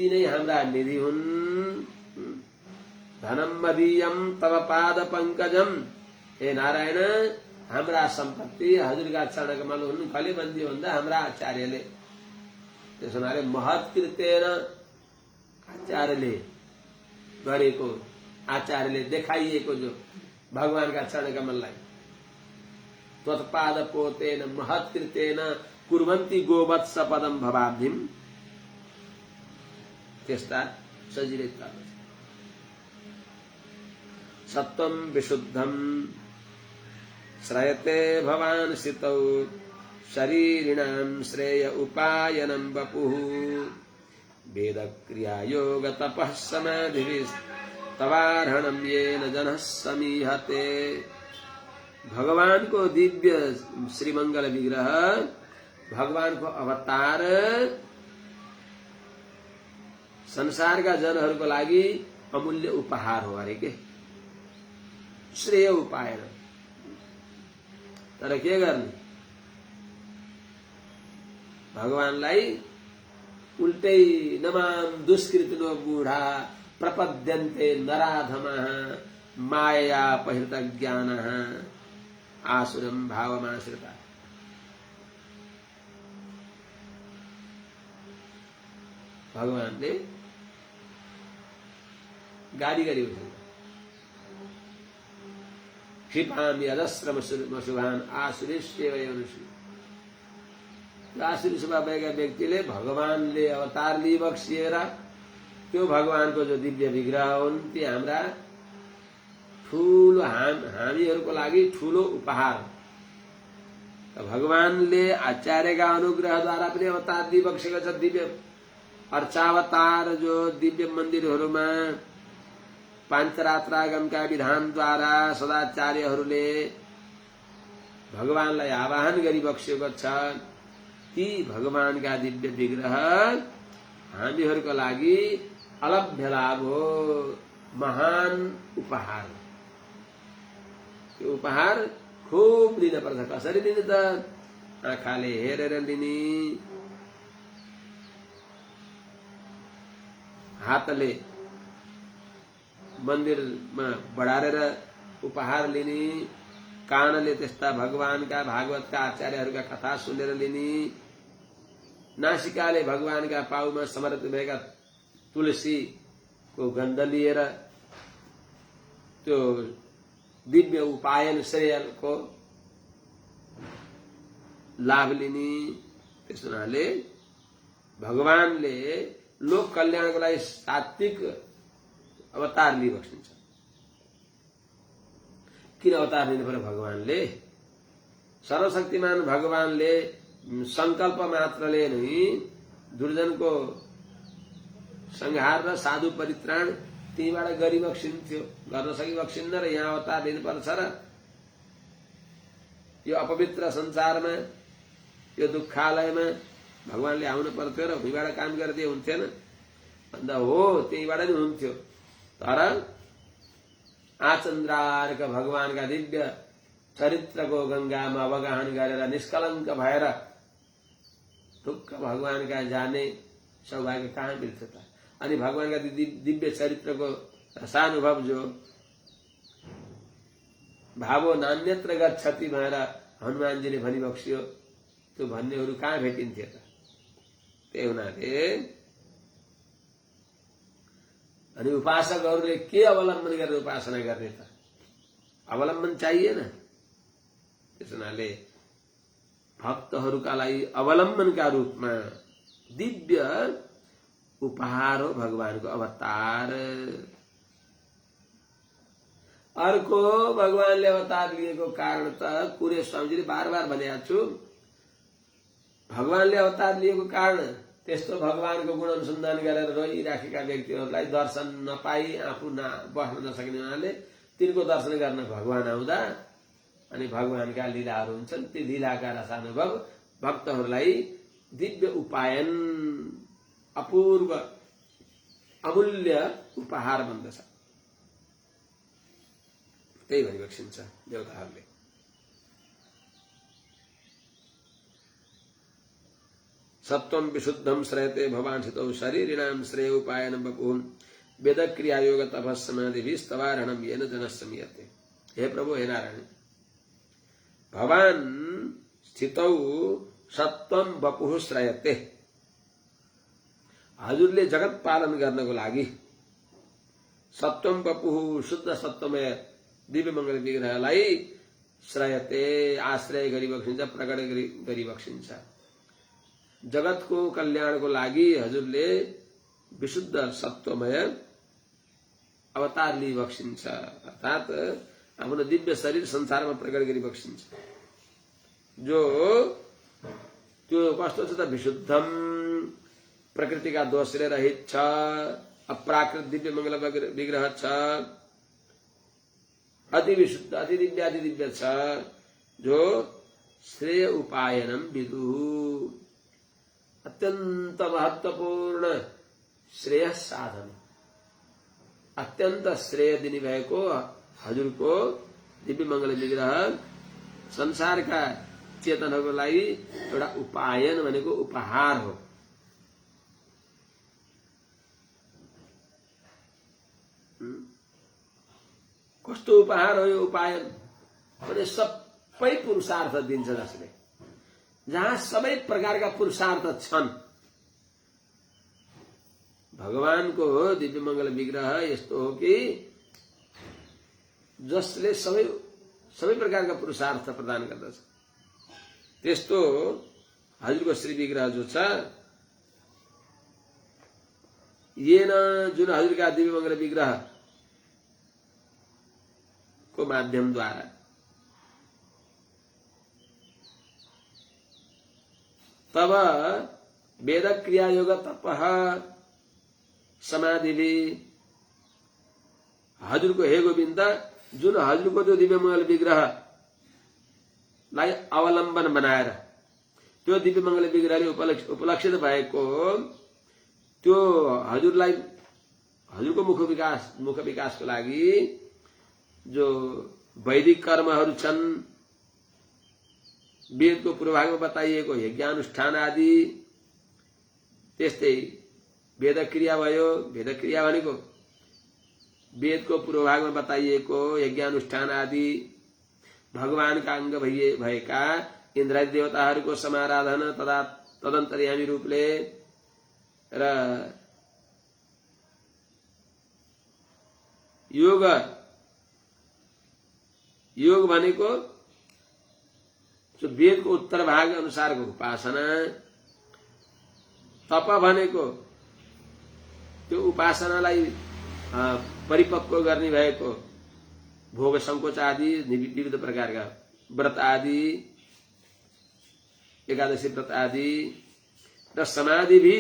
नै हाम्रा निधि हुन्। धनम मदीयम तव पाद पंकजम, हे नारायण हाम्रा सम्पत्ति हजुरका चरण कमल हुन्। कले बन्दियो भन्दा हाम्रा आचार्यले। त्यसो हुनाले महत् कृतेन आचार्यले गरेको, आचार्यले देखाइएको जो भगवानका चरण कमललाई त्वत्पाद पोतेन महत् कृतेन कुर्वन्ति गोवत्स पदम भवाब्धिम, त्यस्ता सजिलै प्राप्त। सत्वं विशुद्धं श्रयते भवान् सितौ शरीरिणां श्रेय उपायनं वपुः वेद क्रिया योग तपः समाधिस्तवार्हणं येन जनः समीहते। भगवान को दिव्य श्रीमंगल विग्रह, भगवान को अवतार संसारका जनहरूको लागि अमूल्य उपहार हो अरे के, श्रेय उपायन। तर के गर्ने, भगवानलाई उल्टै नमाम दुष्कृतिनो बूढा प्रपद्यन्ते नराधमः माया पहिर्त ज्ञानः आसुरम भावमाश्रिता। भगवानले गाली गरी उठ्यो। क्षिपामि अजस्र मशुभान आसुरेश्वेव यनुषु। आसुरी स्वभाव भएका व्यक्तिले भगवानले अवतार लिई बक्सिएर त्यो भगवानको जो दिव्य विग्रह हुन् ती हाम्रा ठूलो हामीहरूको लागि ठूलो उपहार। भगवानले आचार्यका अनुग्रहद्वारा पनि अवतार दिई बक्सेको छ। दिव्य अर्चावतार जो दिव्य मन्दिरहरूमा पाञ्चरात्रागमका विधानद्वारा सदाचार्यहरूले भगवानलाई आवाहन गरी बक्सेको छ। ती भगवानका दिव्य विग्रह हामीहरूको लागि अलभ्य लाभ हो, महान उपहार। त्यो उपहार खूब लिन पर्छ। कसरी लिने त? आँखाले हेरेर लिने, हातले मन्दिरमा बढारेर उपहार लिने, कानले त्यस्ता भगवानका भागवतका आचार्यहरूका कथा सुनेर लिने, नासिकाले भगवानका पाउमा समर्पित भएका तुलसीको गन्ध लिएर त्यो दिव्य उपायन श्रेयको लाभ लिने। त्यस हुनाले भगवानले लोक कल्याणको लागि सात्विक अवतार लिई बक्सिन्छ। किन अवतार लिनु पर्यो भगवानले? सर्वशक्तिमान भगवानले संकल्प मात्रले नै दुर्जनको संहार र साधु परित्राण तीबाट गरी बक्सिन्थ्यो। गर्न सकि बक्सिन्न र यहाँ अवतार लिनुपर्छ र यो अपवित्र संसारमा, यो दुःखालयमा भगवानले आउनु पर्थ्यो र उहीबाट काम गरिदिए हुन्थेन भन्दा हो, त्यहीबाट नै हुन्थ्यो। तर आचन्द्रार्क भगवानका दिव्य चरित्रको गंगामा अवगाहन गरेर निष्कलङ्क भएर ढुक्क भगवानका जाने सौभाग्य कहाँ मिल्छ त? अनि भगवानका दिव्य चरित्रको रसानुभव जो भावो नान्यत्र गच्छति भनेर हनुमानजीले भनिबक्सियो, त्यो भन्नेहरू कहाँ भेटिन्थे त? त्यही हुनाले अनि उपासकहरूले के अवलम्बन गरेर उपासना गर्ने त? अवलम्बन चाहिएन। त्यस हुनाले भक्तहरूका लागि अवलम्बनका रूपमा दिव्य उपहार हो भगवानको अवतार। अर्को भगवानले अवतार लिएको कारण त कुरे स्वामीजीले बार बार भनेको छु। भगवानले अवतार लिएको कारण त्यस्तो भगवानको गुण अनुसन्धान गरेर रोइराखेका व्यक्तिहरूलाई दर्शन नपाई आफू बस्न नसक्ने हुनाले तिनको दर्शन गर्न भगवान आउँदा अनि भगवानका लीलाहरू हुन्छन्। ती लीलाका रसानुभव भक्तहरूलाई दिव्य उपायन अपूर्व अमूल्य उपहार बन्दछ। त्यही भनिबक्सिन्छ देवताहरूले। सत्वं विशुद्धं श्रयते भवांसितौ शरीरिणां श्रेय उपायनं वपुः वेद क्रिया योग तपस्समाधिभिस्तवारणं येन जनस्य मीयते। हे प्रभु, हे नारायण, भवान स्थितौ सत्वं वपुः श्रयते। हजुरले जगत पालन गर्नको लागि सत्वं वपुः शुद्ध सत्वमय दिव्य मंगल विग्रहलाई श्रयते आश्रय गरिबक्सिन्छ, प्रकट गरिबक्सिन्छ। जगतको कल्याणको लागि हजुरले विशुद्ध सत्वमय अवतार लिइबक्सिन्छ, अर्थात आफ्नो दिव्य शरीर संसारमा प्रकट गरिबक्सिन्छ। जो त्यो कस्तो छ त? विशुद्धम, प्रकृतिका दोषले रहित छ, अप्राकृत दिव्य मंगल विग्रह छ, अति विशुद्ध, अति दिव्य छ, जो श्रेय उपायनम विदुः, अत्यंत महत्वपूर्ण श्रेय साधन, अत्यंत श्रेय दिने भएको हजुरको दिव्य मंगल विग्रह संसारका चेतनहरूको लागि एउटा उपायन भनेको उपहार हो। कस्तो उपहार हो यो उपायन भने? सबै पुरुषार्थ दिन्छ जसले, जहाँ सबै प्रकारका पुरुषार्थ छन्। भगवानको दिव्य मंगल विग्रह यस्तो हो कि जसले सबै प्रकारका पुरुषार्थ प्रदान गर्दछ। त्यस्तो हजुरको श्री विग्रह जो छ, येन, जुन हजुरका दिव्य मंगल विग्रह को माध्यमद्वारा तब वेद क्रिया योग तपः समाधि हजुरको, हे गोविन्द, जुन हजुरको त्यो दिव्य मंगल विग्रह लाई अवलम्बन बनाएर त्यो दिव्य मंगल विग्रहले उपलक्षित भएको त्यो हजुरलाई, हजुरको मुख विकासको लागि जो वैदिक कर्महरू छन्, वेदको पूर्वभागमा बताइएको यज्ञानुष्ठान आदि, त्यस्तै वेद क्रिया भयो। वेद क्रिया भनेको वेदको पूर्वभागमा बताइएको यज्ञानुष्ठान आदि, भगवानका अंग भएका इन्द्रादि देवताहरूको समाराधना तदन्तर्यामी रूपले र योग भनेको जो वेदको उत्तर भाग अनुसारको उपासना, तप भनेको त्यो उपासनालाई परिपक्व गर्ने भएको भोग संकोच आदि विविध प्रकारका व्रत आदि, एकादशी व्रत आदि, र समाधि भी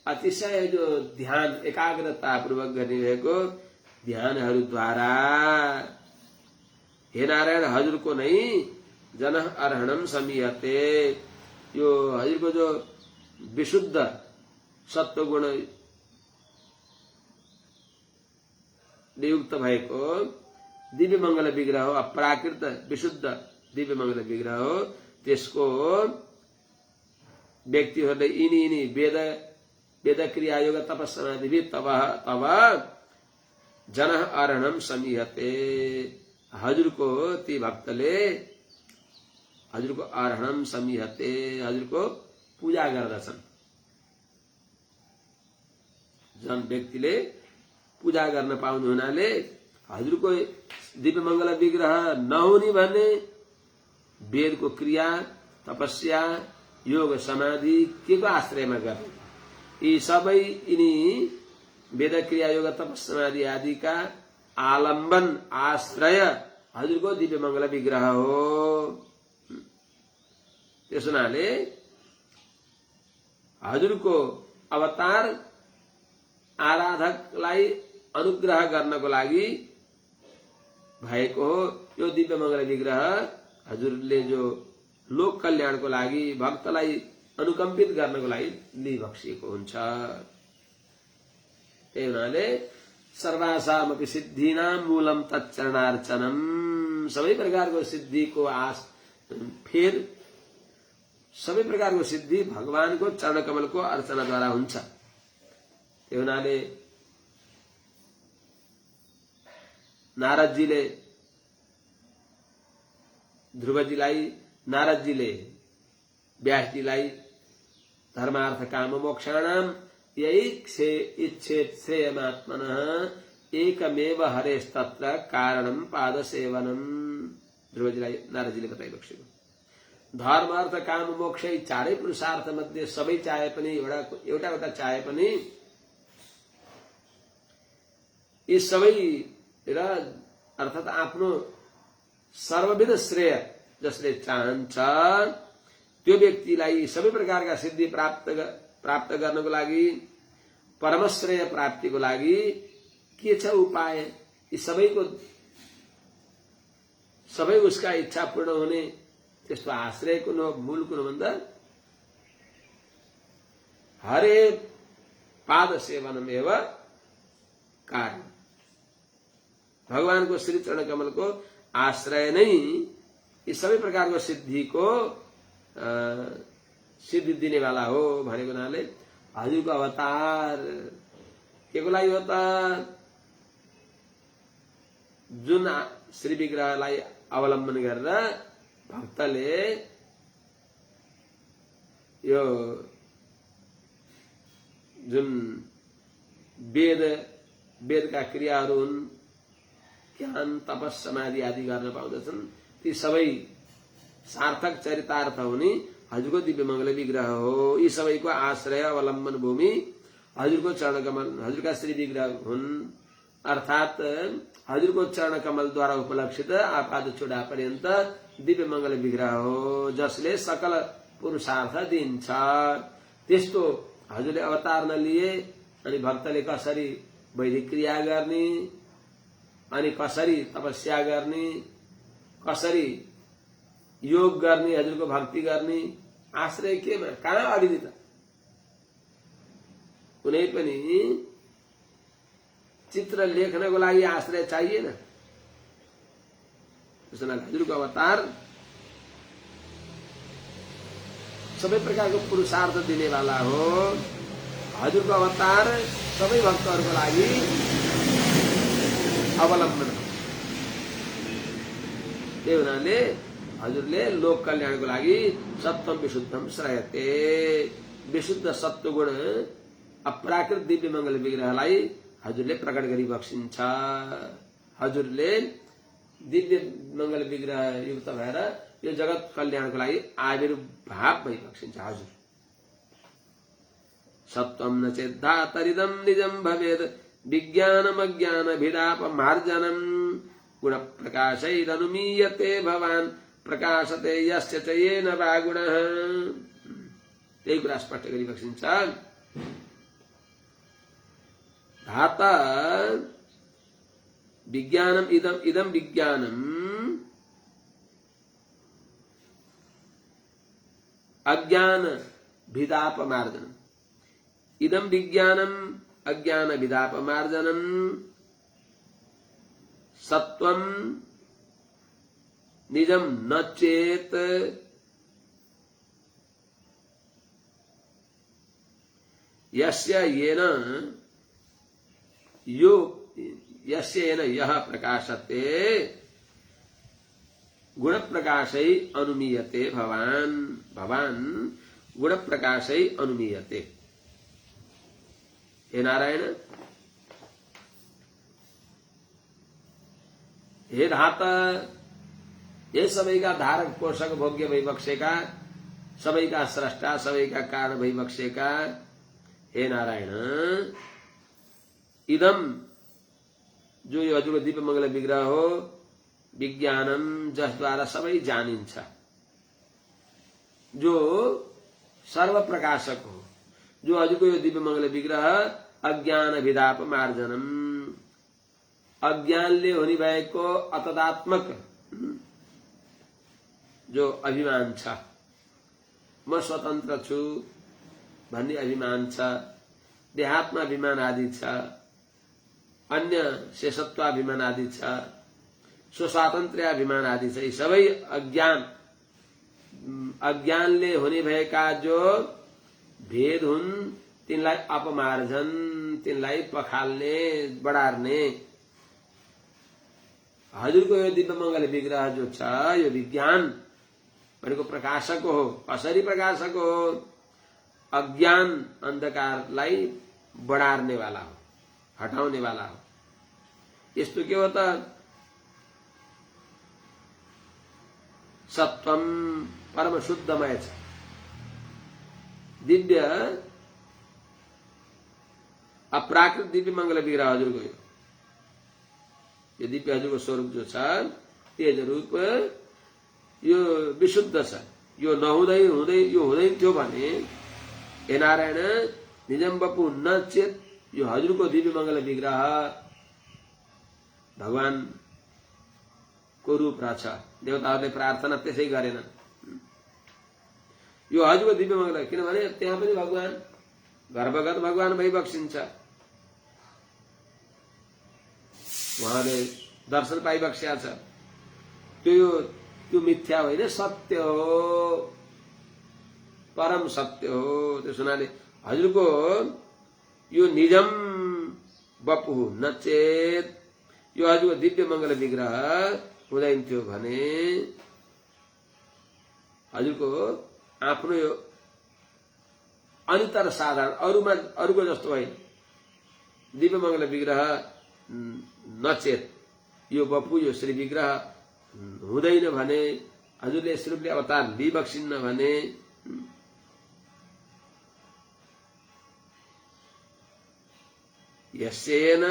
अतिशय जो ध्यान एकाग्रता पूर्वक गर्ने भएको ध्यानहरूद्वारा, हे नारायण, हजुरको नै जन अर्हणम समीयते। यो हजुरको जो विशुद्ध सत्व गुण युक्त भएको दिव्य मंगल विग्रह हो, अप्राकृत विशुद्ध दिव्य मंगल विग्रह हो, त्यसको व्यक्तिहरूले यिनी वेद क्रिया योग तपस्समाधि तब जन अर्हणम समीयते। हजुरको ती भक्तले हजुरको अर्हणम समीयते, हजुरको पूजा गर्दछन्। जन व्यक्तिले पूजा गर्न पाउने हुनाले हजुरको दिव्य मंगल विग्रह नहुने भने वेदको क्रिया, तपस्या, योग, समाधि के को आश्रयमा गर्ने? यी सबै यिनी वेद क्रिया योग तपस्या समाधि आदिका आलम्बन आश्रय हजुरको दिव्य मंगल विग्रह हो। त्यस हुनाले हजुरको अवतार आराधकलाई अनुग्रह गर्नको लागि भएको हो। यो दिव्य मंगल विग्रह हजुरले जो लोक कल्याणको लागि भक्तलाई अनुकम्पित गर्नको लागि लिइबक्सिएको हुन्छ। त्यही हुनाले सर्वासामपि सिद्धिनां मूलम तच्चरणार्चनम, सबै प्रकारको सिद्धिको फेर सबै प्रकारको सिद्धि भगवानको चरण कमलको अर्चनाद्वारा हुन्छ। त्यही हुनाले नारदजीले ध्रुवजीलाई, नारदजीले व्यासजीलाई धर्मार्थ काम मोक्षाणाम इच्छेत श्रेयमात्मनः एकमेव हरेस्तत्र कारणम पाद सेवनम, ध्रुवजीलाई नारदजीले बताइबक्सेको। धर्म अर्थ काम मोक्ष यी चारै पुरुषार्थ मध्ये सबै चाहे पनि एउटा चाहे पनि यी सबै र अर्थात आफ्नो सर्वविध श्रेय जसले चाहन्छ त्यो व्यक्तिलाई सबै प्रकारका सिद्धि प्राप्त गर्नको लागि, परमश्रेय प्राप्तिको लागि के छ उपाय? यी सबै उसका इच्छा पूर्ण हुने त्यस्तो आश्रय कुन हो, मूल कुन भन्दा हरे पाद सेवनम एव कारण, भगवानको श्री चरण कमलको आश्रय नै यी सबै प्रकारको सिद्धिको सिद्धि दिनेवाला हो भनेको हुनाले हजुरको अवतार के को लागि हो त? जुन श्री विग्रहलाई अवलम्बन गरेर भक्तले यो जुन वेदका क्रियाहरू हुन्, ज्ञान तपस समाधि आदि गर्न पाउँदछन्, ती सबै सार्थक चरितार्थ हुने हजुरको दिव्य मंगल विग्रह हो। यी सबैको आश्रय अवलम्बन भूमि हजुरको चरण कमल, हजुरका श्री विग्रह हुन्। अर्थात हजुरको चरण कमलद्वारा उपलक्षित आपाद चूडा पर्यन्त दिव्य मंगल विग्रह हो, जसले सकल पुरुषार्थ दिन्छ। त्यस्तो हजुरले अवतार नलिए अनि भक्तले कसरी वैदिक क्रिया गर्ने, अनि कसरी तपस्या गर्ने, कसरी योग गर्ने, हजुरको भक्ति गर्ने, आश्रय केमा, कहाँ अडिने त? कुनै पनि चित्र लेख्नको लागि आश्रय चाहिएन। त्यसैले हजुरको अवतार सबै प्रकारको पुरुषार्थ दिनेवाला हो। हजुरको अवतार सबै भक्तहरूको लागि अवलम्बन हो। त्यही हुनाले हजुरले लोक कल्याणको लागि सत्वम विशुद्धम श्रयते, विशुद्ध सत्वगुण अपराकृत दिव्य मंगल विग्रहलाई हजुरले प्रकट गरी बक्सिन्छ। हजुरले दिव्य मंगल विग्रह युक्त भएर यो जगत कल्याणको लागि आविर्भाव भई बक्सिन्छ हजुर। सत्वम न चेद्धा तरिदम निजम भवेद विज्ञानम अज्ञान भिदापमार्जनम गुण प्रकाशैरनुमीयते भवान प्रकाशते यस्य च येन वा गुणः। त्यही कुरा स्पष्ट गरी बक्सिन्छ। धाता विज्ञानम इदम विज्ञानम अज्ञान भिदापमार्जनम, इदम विज्ञानम अज्ञान भिदापमार्जनम सत्वम निजम न चेत यस्य येन यह प्रकाशते गुण प्रकाशै अनुमीयते भवान गुण प्रकाशै अनुमीयते। हे नारायण, हे धाता, ये सबैका धारक पोषक भोग्य भई बक्सेका, सबैका स्रष्टा, सबैका कारण भई बक्सेका हे नारायण, इदम जो यो हजुरको दिव्य मंगल विग्रह हो, विज्ञानम जसद्वारा सबै जानिन्छ, जो सर्व प्रकाशक हो, जो हजुरको यो दिव्य मंगल विग्रह अज्ञान विदाप मार्जनम, अज्ञानले हुने भएको अतदात्मक जो अभिमान छ, म स्वतन्त्र छु भन्ने अभिमान छ, देहात्मा अभिमान आदि छ, अन्य शेषत्वाभिमान आदि छ, स्वस्वातन्त्र्य अभिमान आदि छ, यी सबै अज्ञानले हुने भएका जो भेद हुन् तिनलाई अपमार्जन, तिनलाई पखाल्ने, बढार्ने हजुरको यो दिव्य मंगल विग्रह जो छ, यो विज्ञान भनेको प्रकाशक हो। कसरी प्रकाशक हो? अज्ञान अंधकारलाई बढार्ने वाला हो, हटाउने वाला हो। यस्तो के हो त? सत्वम परम शुद्धमय छ, दिव्य अप्राकृत दिव्य मंगल विग्रह हजुरको यो दिव्य हजुरको स्वरूप जो छ, तेज रूप यो विशुद्ध छ। यो नहुँदै हुँदै यो हुँदै थियो भने हे नारायण निजम बपु न चेत, यो हजुरको दिव्य मंगल विग्रह भगवान को रूप रहेछ। देवताहरूले प्रार्थना त्यसै गरेनन्, यो हजुरको दिव्य मंगल, किनभने त्यहाँ पनि भगवान गर्भगत भगवान भइबक्सिन्छ, उहाँले दर्शन पाइबक्स्या छ। त्यो मिथ्या होइन, सत्य हो, परम सत्य हो। त्यस हुनाले हजुरको यो निजम बपु नचेत, यो हजुरको दिव्य मंगल विग्रह हुँदैन थियो भने हजुरको आफ्नो यो अनितर साधारण अरूको जस्तो होइन दिव्य मंगल विग्रह नचेत, यो बपु यो श्री विग्रह हुँदैन भने, हजुरले यस रूपले अवतार लिइबक्सिन्न भने यस्येन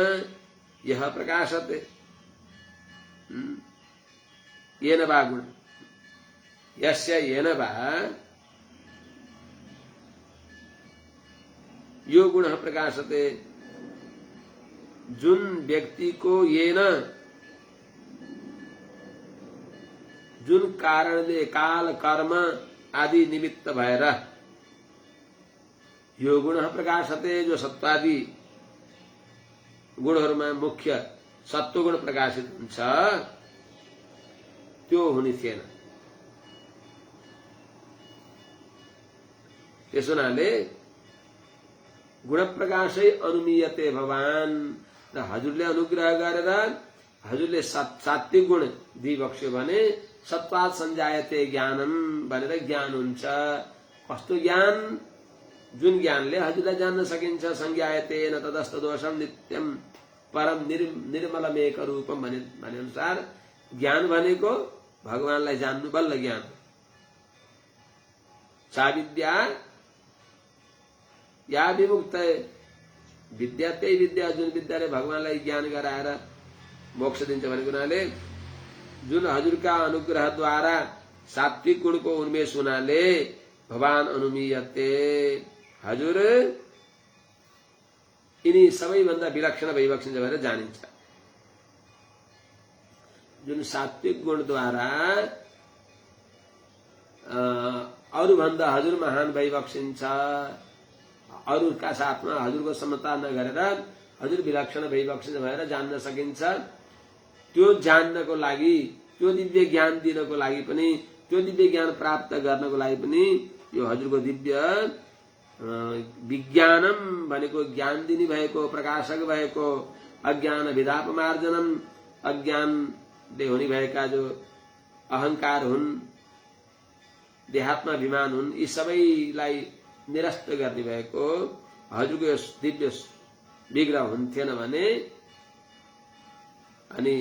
यह प्रकाशते येन वा गुण, यस्य येन वा यो गुण प्रकाशते, जुन व्यक्ति को येन, जुन कारणले काल कर्म आदि निमित्त भएर यो गुण प्रकाशते, जो सत्वादि गुणहरूमा मुख्य सत्वगुण प्रकाशित हुन्छ, त्यो हुने थिएन। त्यस हुनाले गुण प्रकाशै अनुमीयते भगवान, र हजुरले अनुग्रह गरेर हजुरले सात्विक गुण दिइबक्स्यो भने सत्वात् संजायते ज्ञानम भनेर ज्ञान हुन्छ। कस्तो ज्ञान? जुन ज्ञानले हजुरलाई जान्न सकिन्छ। संज्ञायते न तदस्त दोषम नित्यम परम निर्मलमेक रूपम भने अनुसार ज्ञान भनेको भगवानलाई जान्नु बल्ल ज्ञान। सा विद्या या विमुक्त विद्या, त्यही विद्या जुन विद्याले भगवानलाई ज्ञान गराएर मोक्ष दिन्छ भनेको हुनाले जुन हजुरका अनुग्रहद्वारा सात्विक गुणको उन्मेष हुनाले भगवान अनुमीयते, हजुर यिनी सबैभन्दा विलक्षण भइबक्सिन्छ भनेर जानिन्छ। जुन सात्विक गुणद्वारा अरूभन्दा हजुर महान भइबक्सिन्छ, अरूका साथमा हजुरको समता नगरेर हजुर विलक्षण भइबक्सिन्छ भनेर जान्न सकिन्छ। त्यो जान्नको लागि, त्यो दिव्य ज्ञान दिनको लागि पनि, त्यो दिव्य ज्ञान प्राप्त गर्नको लागि पनि यो हजुरको दिव्य विज्ञानम भनेको ज्ञान दिने भएको, प्रकाशक भएको, अज्ञान विदापमार्जनम, अज्ञानले हुने भएका जो अहंकार हुन्, देहात्मा अभिमान हुन्, यी सबैलाई निरस्त गर्ने भएको हजुरको यस दिव्य विग्रह हुन्थेन भने अनि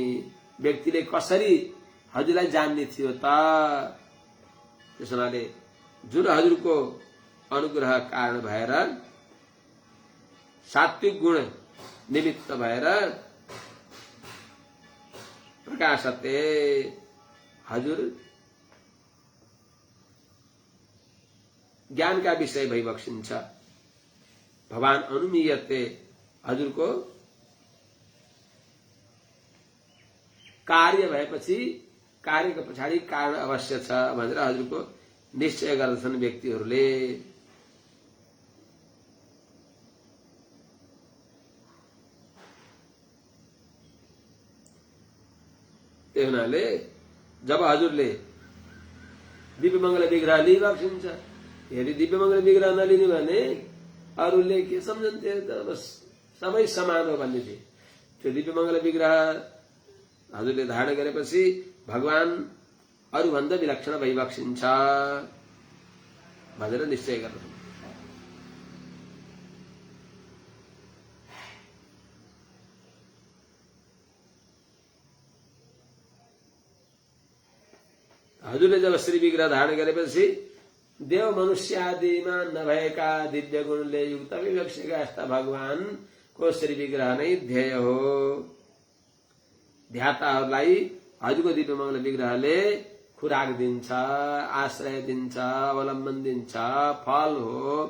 व्यक्तिले कसरी हजुरलाई जान्ने थियो त? त्यस हुनाले जुन हजुरको अनुग्रह कारण भएर सात्विक गुण निमित्त भएर प्रकाशते हजुर ज्ञान का विषय भइबक्सिन्छ। भगवान अनुमीयते हजुरको कार्य भएपछि कार्यको पछाडि कारण अवश्य छ भनेर हजुरको निश्चय गर्दछन् व्यक्तिहरूले। त्यही हुनाले जब हजुरले दिव्यमङ्गल विग्रह लिइबक्सिन्छ, यदि दिव्यमङ्गल विग्रह नलिने भने अरूले के सम्झन्थे त बस सबै समान हो भन्ने थिए। त्यो दिव्यमङ्गल विग्रह हजुरले धारण गरेपछि भगवान अरूभन्दा विलक्षण भइबक्सिन्छ भनेर निश्चय गर्नु। हजुरले जब श्री विग्रह धारण गरेपछि देव मनुष्य आदिमा नभएका दिव्य गुणले युक्त विलक्षणका यस्ता भगवानको श्री विग्रह नै ध्येय हो। ध्याताहरूलाई हजुरको दिव्यमङ्गल विग्रहले खुराक दिन्छ, आश्रय दिन्छ, अवलम्बन दिन्छ, फल हो।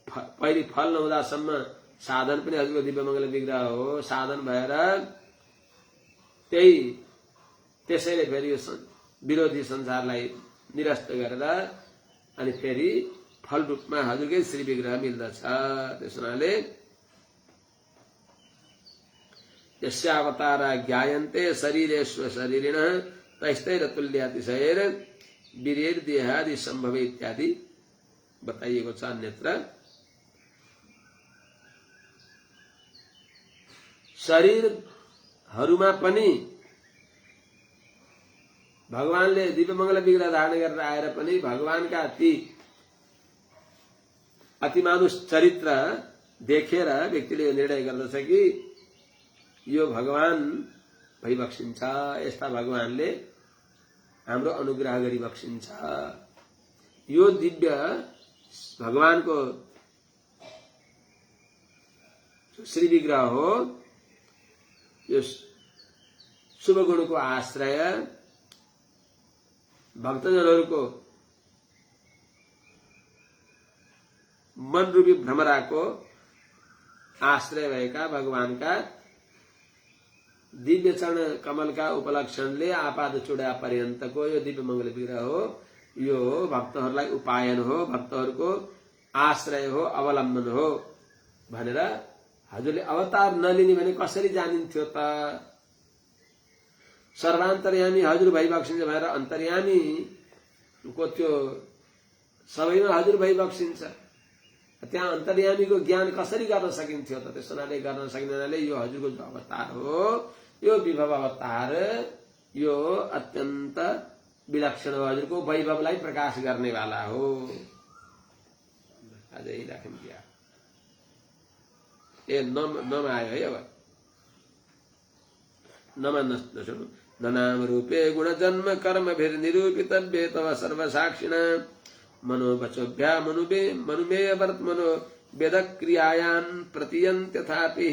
पहिले फल नहुँदासम्म साधन पनि हजुरको दिव्यमङ्गल विग्रह हो। साधन भएर त्यसैले फेरि यो विरोधी संसारलाई निरस्त गरेर अनि फेरि फल रूपमा हजुरकै श्री विग्रह मिल्दछ। त्यस हुनाले यस्यावतारा ज्ञायन्ते शरीरेश्व शरीरिण तैस्तैरतुल्यातिशयर वीरेर देहादि सम्भव इत्यादि बताइएको छ। अन्यत्र शरीरहरूमा पनि भगवानले दिव्यमङ्गल विग्रह धारण गरेर आएर पनि भगवानका अतिमानुष चरित्र देखेर व्यक्तिले निर्णय गर्दछ कि यो भगवान भइबक्सिन्छ, यस्ता भगवानले हाम्रो अनुग्रह गरिबक्सिन्छ। यो दिव्य भगवानको श्री विग्रह हो। यो शुभ गुणको आश्रय भक्तजनहरूको मन रूपी भ्रमराको आश्रय भएका भगवानका दिव्य चरण कमलका उपलक्षणले आपाद चुडा पर्यन्तको यो दिव्य मङ्गल विग्रह हो। यो भक्तहरूलाई उपायन हो, भक्तहरूको आश्रय हो, अवलम्बन हो भनेर हजुरले अवतार नलिने भने कसरी जानिन्थ्यो त? सर्वान्तर्यामी हजुर भइबक्सिन्छ भनेर अन्तर्यामीको त्यो सबैमा हजुर भइबक्सिन्छ। त्यहाँ अन्तर्यामीको ज्ञान कसरी गर्न सकिन्थ्यो त? त्यस हुनाले गर्न सकिँदैनले यो हजुरको जो अवतार हो, यो विभव अवतार, यो अत्यन्त विलक्षण हो। हजुरको वैभवलाई प्रकाश गर्नेवाला हो। अझै राखौँ क्या? ए नमा आयो है। अब नमा नसुनु। न नाम रूपे गुण जन्म कर्म भेद निरूपितव्ये तव सर्वसाक्षिणा मनोवचोभ्या मनुमेय वर्तमनो वेद क्रियायान् प्रतीयन्त्यथापि।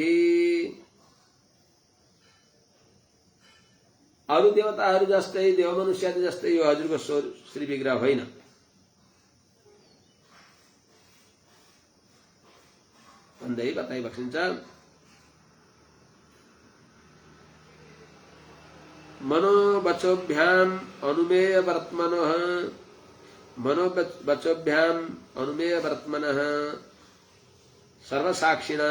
अरु देवताहरू जस्तै देव मनुष्य जस्तै यो हजुरको श्री विग्रह होइन। भन्दै बताइबक्सिन्छ। मनोवचोभ्याम अनुमेय वर्तमनः मनोवचोभ्याम अनुमेय वर्तमनः सर्वसाक्षिणा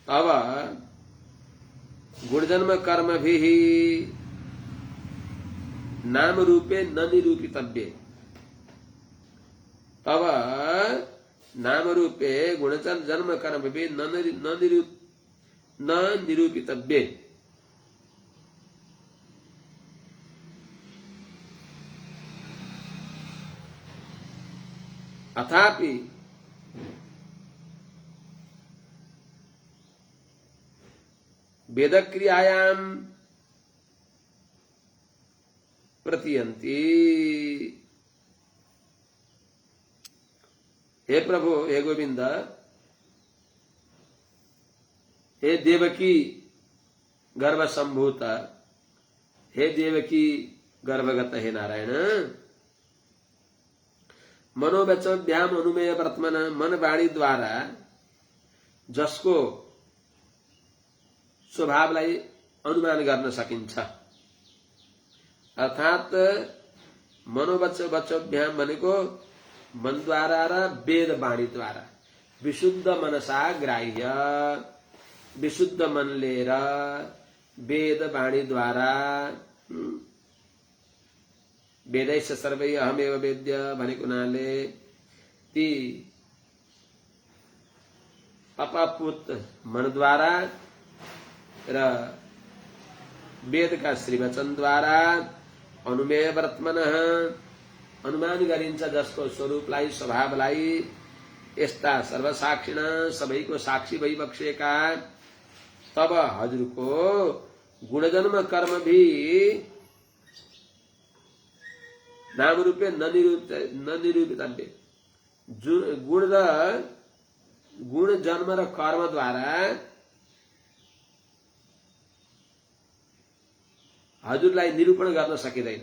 तव गुणजन्म कर्मभिः नाम रूपे न निरूपितव्ये। तव नाम रूपे गुणजन्म कर्मभिः न निरूपितव्ये। अथापि वेदक्रियायां प्रतीयन्ति। हे प्रभु, हे गोविंद, हे देवकी गर्भ संभूत, हे देवकी गर्भगत हे नारायण, मनोवचोभ्याम अनुमेय वर्तमान, मन वाणी द्वारा जसको स्वभावलाई अनुमान गर्न सकिन्छ, अर्थात मनोवचोभ्याम भनेको मनद्वारा र वेद वाणीद्वारा, विशुद्ध मनसा ग्राह्य, विशुद्ध मनले र वेद वाणीद्वारा, वेदैश्च सर्वै अहमेव वेद्य भनेको हुनाले ती अपपुत मनद्वारा र वेदका श्रीवचनद्वारा अनुमेय वर्तमान अनुमान गरिन्छ, जसको स्वरूपलाई स्वभावलाई यस्ता सर्वसाक्षिण सबैको साक्षी भइबक्सेका, तब हजुरको गुणजन्म कर्म भी नाम रूपे ननिरूपितव्य, गुण जन्म र कर्मद्वारा हजुरलाई निरूपण गर्न सकिँदैन।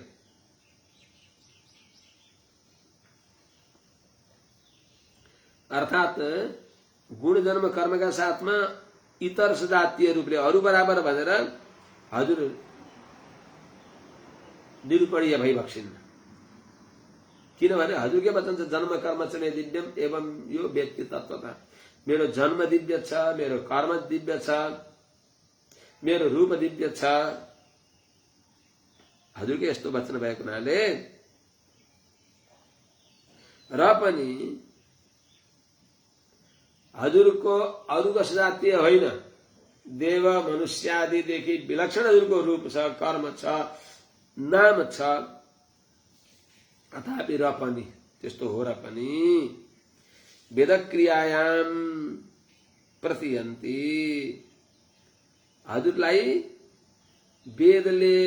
अर्थात गुण जन्म कर्मका साथमा इतर सजातीय रूपले अरू बराबर भनेर हजुर निरूपणीय भइबक्सिन्न, किनभने हजुर के भन्छ, जन्म कर्म च मे दिव्यम एवं यो व्यक्ति तत्वता, मेरो जन्म दिव्य छ, मेरो कर्म दिव्य छ, मेरो रूप दिव्य छ। हजुरको यस्तो वचन भएको हुनाले र पनि हजुरको अरूको सजातीय होइन, देव मनुष्य आदिदेखि विलक्षण हजुरको रूप छ, कर्म छ, नाम छ, तथापि र पनि त्यस्तो हो र पनि वेदक्रियायाम प्रतियन्ति, हजुरलाई वेदले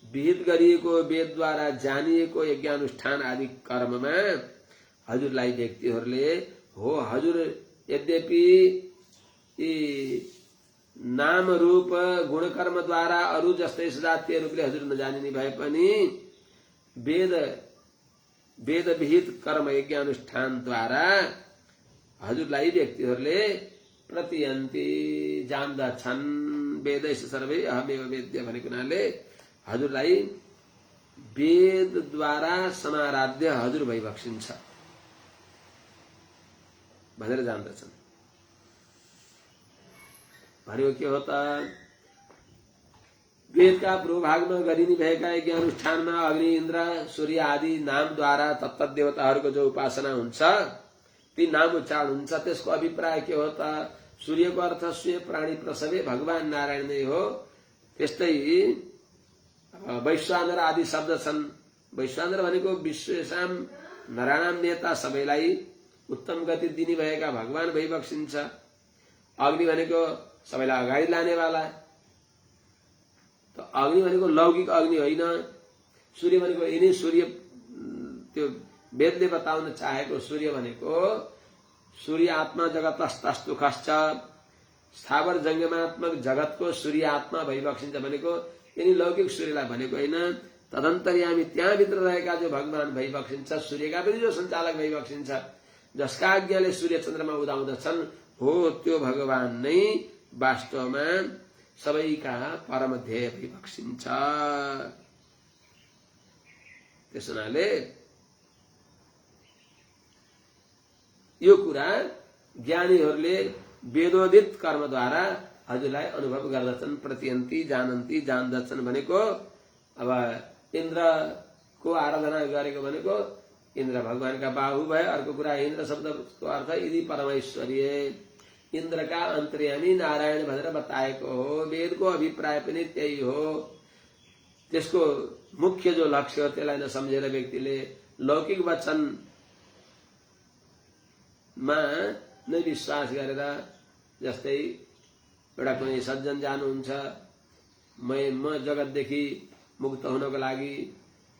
विहित गरिएको, वेदद्वारा जानिएको यज्ञानुष्ठान आदि कर्ममा हजुरलाई व्यक्तिहरूले हो, हजुर यद्यपि नाम रूप गुण कर्मद्वारा अरू जस्तै सजातीय रूपले हजुर नजानिने भए पनि वेद विहित कर्म यज्ञानुष्ठानद्वारा हजुरलाई व्यक्तिहरूले प्रतियन्ति जान्दछन्, वेदैश्च सर्वै अहमेव वेद्य भनेको हुनाले हजुरलाई वेदद्वारा समाराध्य हजुर भइबक्सिन्छ भनेर जान्दछन्। भनेको के हो त, वेदका पूर्वभागमा गरिने भएका यज्ञानुष्ठानमा अग्नि, इन्द्र, सूर्य आदि नामद्वारा तत्त देवताहरूको जो उपासना हुन्छ, ती नाम उच्चारण हुन्छ, त्यसको अभिप्राय के हो त, सूर्यको अर्थ स्वयं प्राणी प्रसवे भगवान नारायण नै हो। त्यस्तै वैश्वानर आदि शब्द छन्। वैश्वानर भनेको विश्वेशाम नराणाम नेता, सबैलाई उत्तम गति दिने भएका भगवान भइबक्सिन्छ। अग्नि भनेको सबैलाई अगाडि लानेवाला, त अग्नि भनेको लौकिक अग्नि होइन। सूर्य भनेको यिनै सूर्य, त्यो वेदले बताउन चाहेको सूर्य भनेको सूर्य आत्मा जगतस्तस्तु खश्च, स्थावर जङ्गमात्मक जगतको सूर्य आत्मा भइबक्सिन्छ भनेको यिनी लौकिक सूर्यलाई भनेको होइन। तदन्तर्यामी त्यहाँभित्र रहेका जो भगवान भइबक्सिन्छ, सूर्यका पनि जो सञ्चालक भइबक्सिन्छ, जसका आज्ञाले सूर्य चन्द्रमा उदाउँदछन्, हो त्यो भगवान नै वास्तवमा सबैका परम ध्येय भइबक्सिन्छ। त्यस हुनाले यो कुरा ज्ञानीहरूले वेदोदित कर्मद्वारा हजुरलाई अनुभव गर्दछन्, प्रतियन्ती जानन्ती जान्दछन् भनेको अब इन्द्रको आराधना गरेको भनेको इन्द्र भगवानका बाहु भए। अर्को कुरा इन्द्र शब्दको अर्थ यदि परमेश्वरीय इन्द्रका अन्तर्यामी नारायण भनेर बताएको हो। वेदको अभिप्राय पनि त्यही हो। त्यसको मुख्य जो लक्ष्य हो त्यसलाई नसम्झेर व्यक्तिले लौकिक वचनमा नै विश्वास गरेर, जस्तै एउटा कुनै सज्जन जानुहुन्छ, म जगतदेखि मुक्त हुनको लागि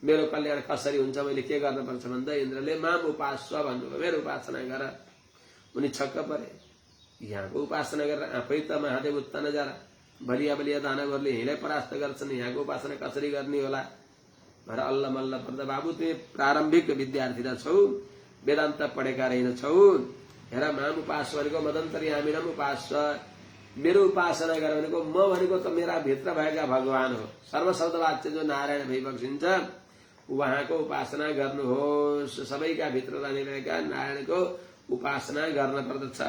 मेरो कल्याण कसरी हुन्छ, मैले के गर्नुपर्छ भन्दा इन्द्रले माम उपास्व भन्नुभयो, मेरो उपासना गर। उनी छक्क परे, यहाँको उपासना गरेर आफै त महादेव उत्ता नजारा, बलिया बलिया दानवहरूले यहीँलाई परास्त गर्छन्, यहाँको उपासना कसरी गर्ने होला भनेर अल्ल मल्ल पर्दा बाबु तिमी प्रारम्भिक विद्यार्थी त छौ, वेदान्त पढेका रहेनछौ, हेर माम उपास भनेको मदन्तर्यामिनम उपास, मेरो उपासना गर भनेको म भनेको त मेरा भित्र भएका भगवान हो। सर्वशब्द वाच्य जो नारायण भइबक्सिन्छ उहाँको उपासना गर्नुहोस्, सबैका भित्र रहनेका नारायणको उपासना गर्न पर्दछ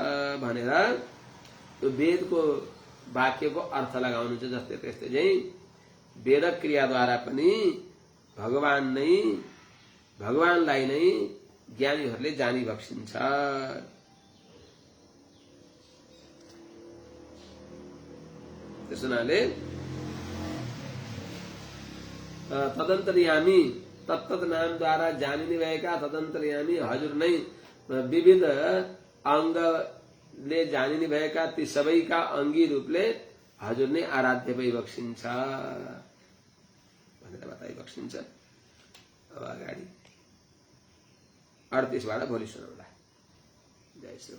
भनेर त्यो वेदको वाक्यको अर्थ लगाउनु छ। जस्तै त्यस्तै चाहिँ वेद क्रियाद्वारा पनि भगवानलाई नै ज्ञानीहरूले जानी बक्सिन्छ। त्यस हुनाले तदन्तर्यामी तत्तत नामद्वारा जानिने भएका तदन्तर्यामी हजुर नै विविध अङ्गले जानिने भएका ती सबैका अङ्गी रूपले हजुर नै आराध्य भइबक्सिन्छ भनेर बताइबक्सिन्छ। अब अगाडि 38बाट भोलि सुनाउँला। जय श्री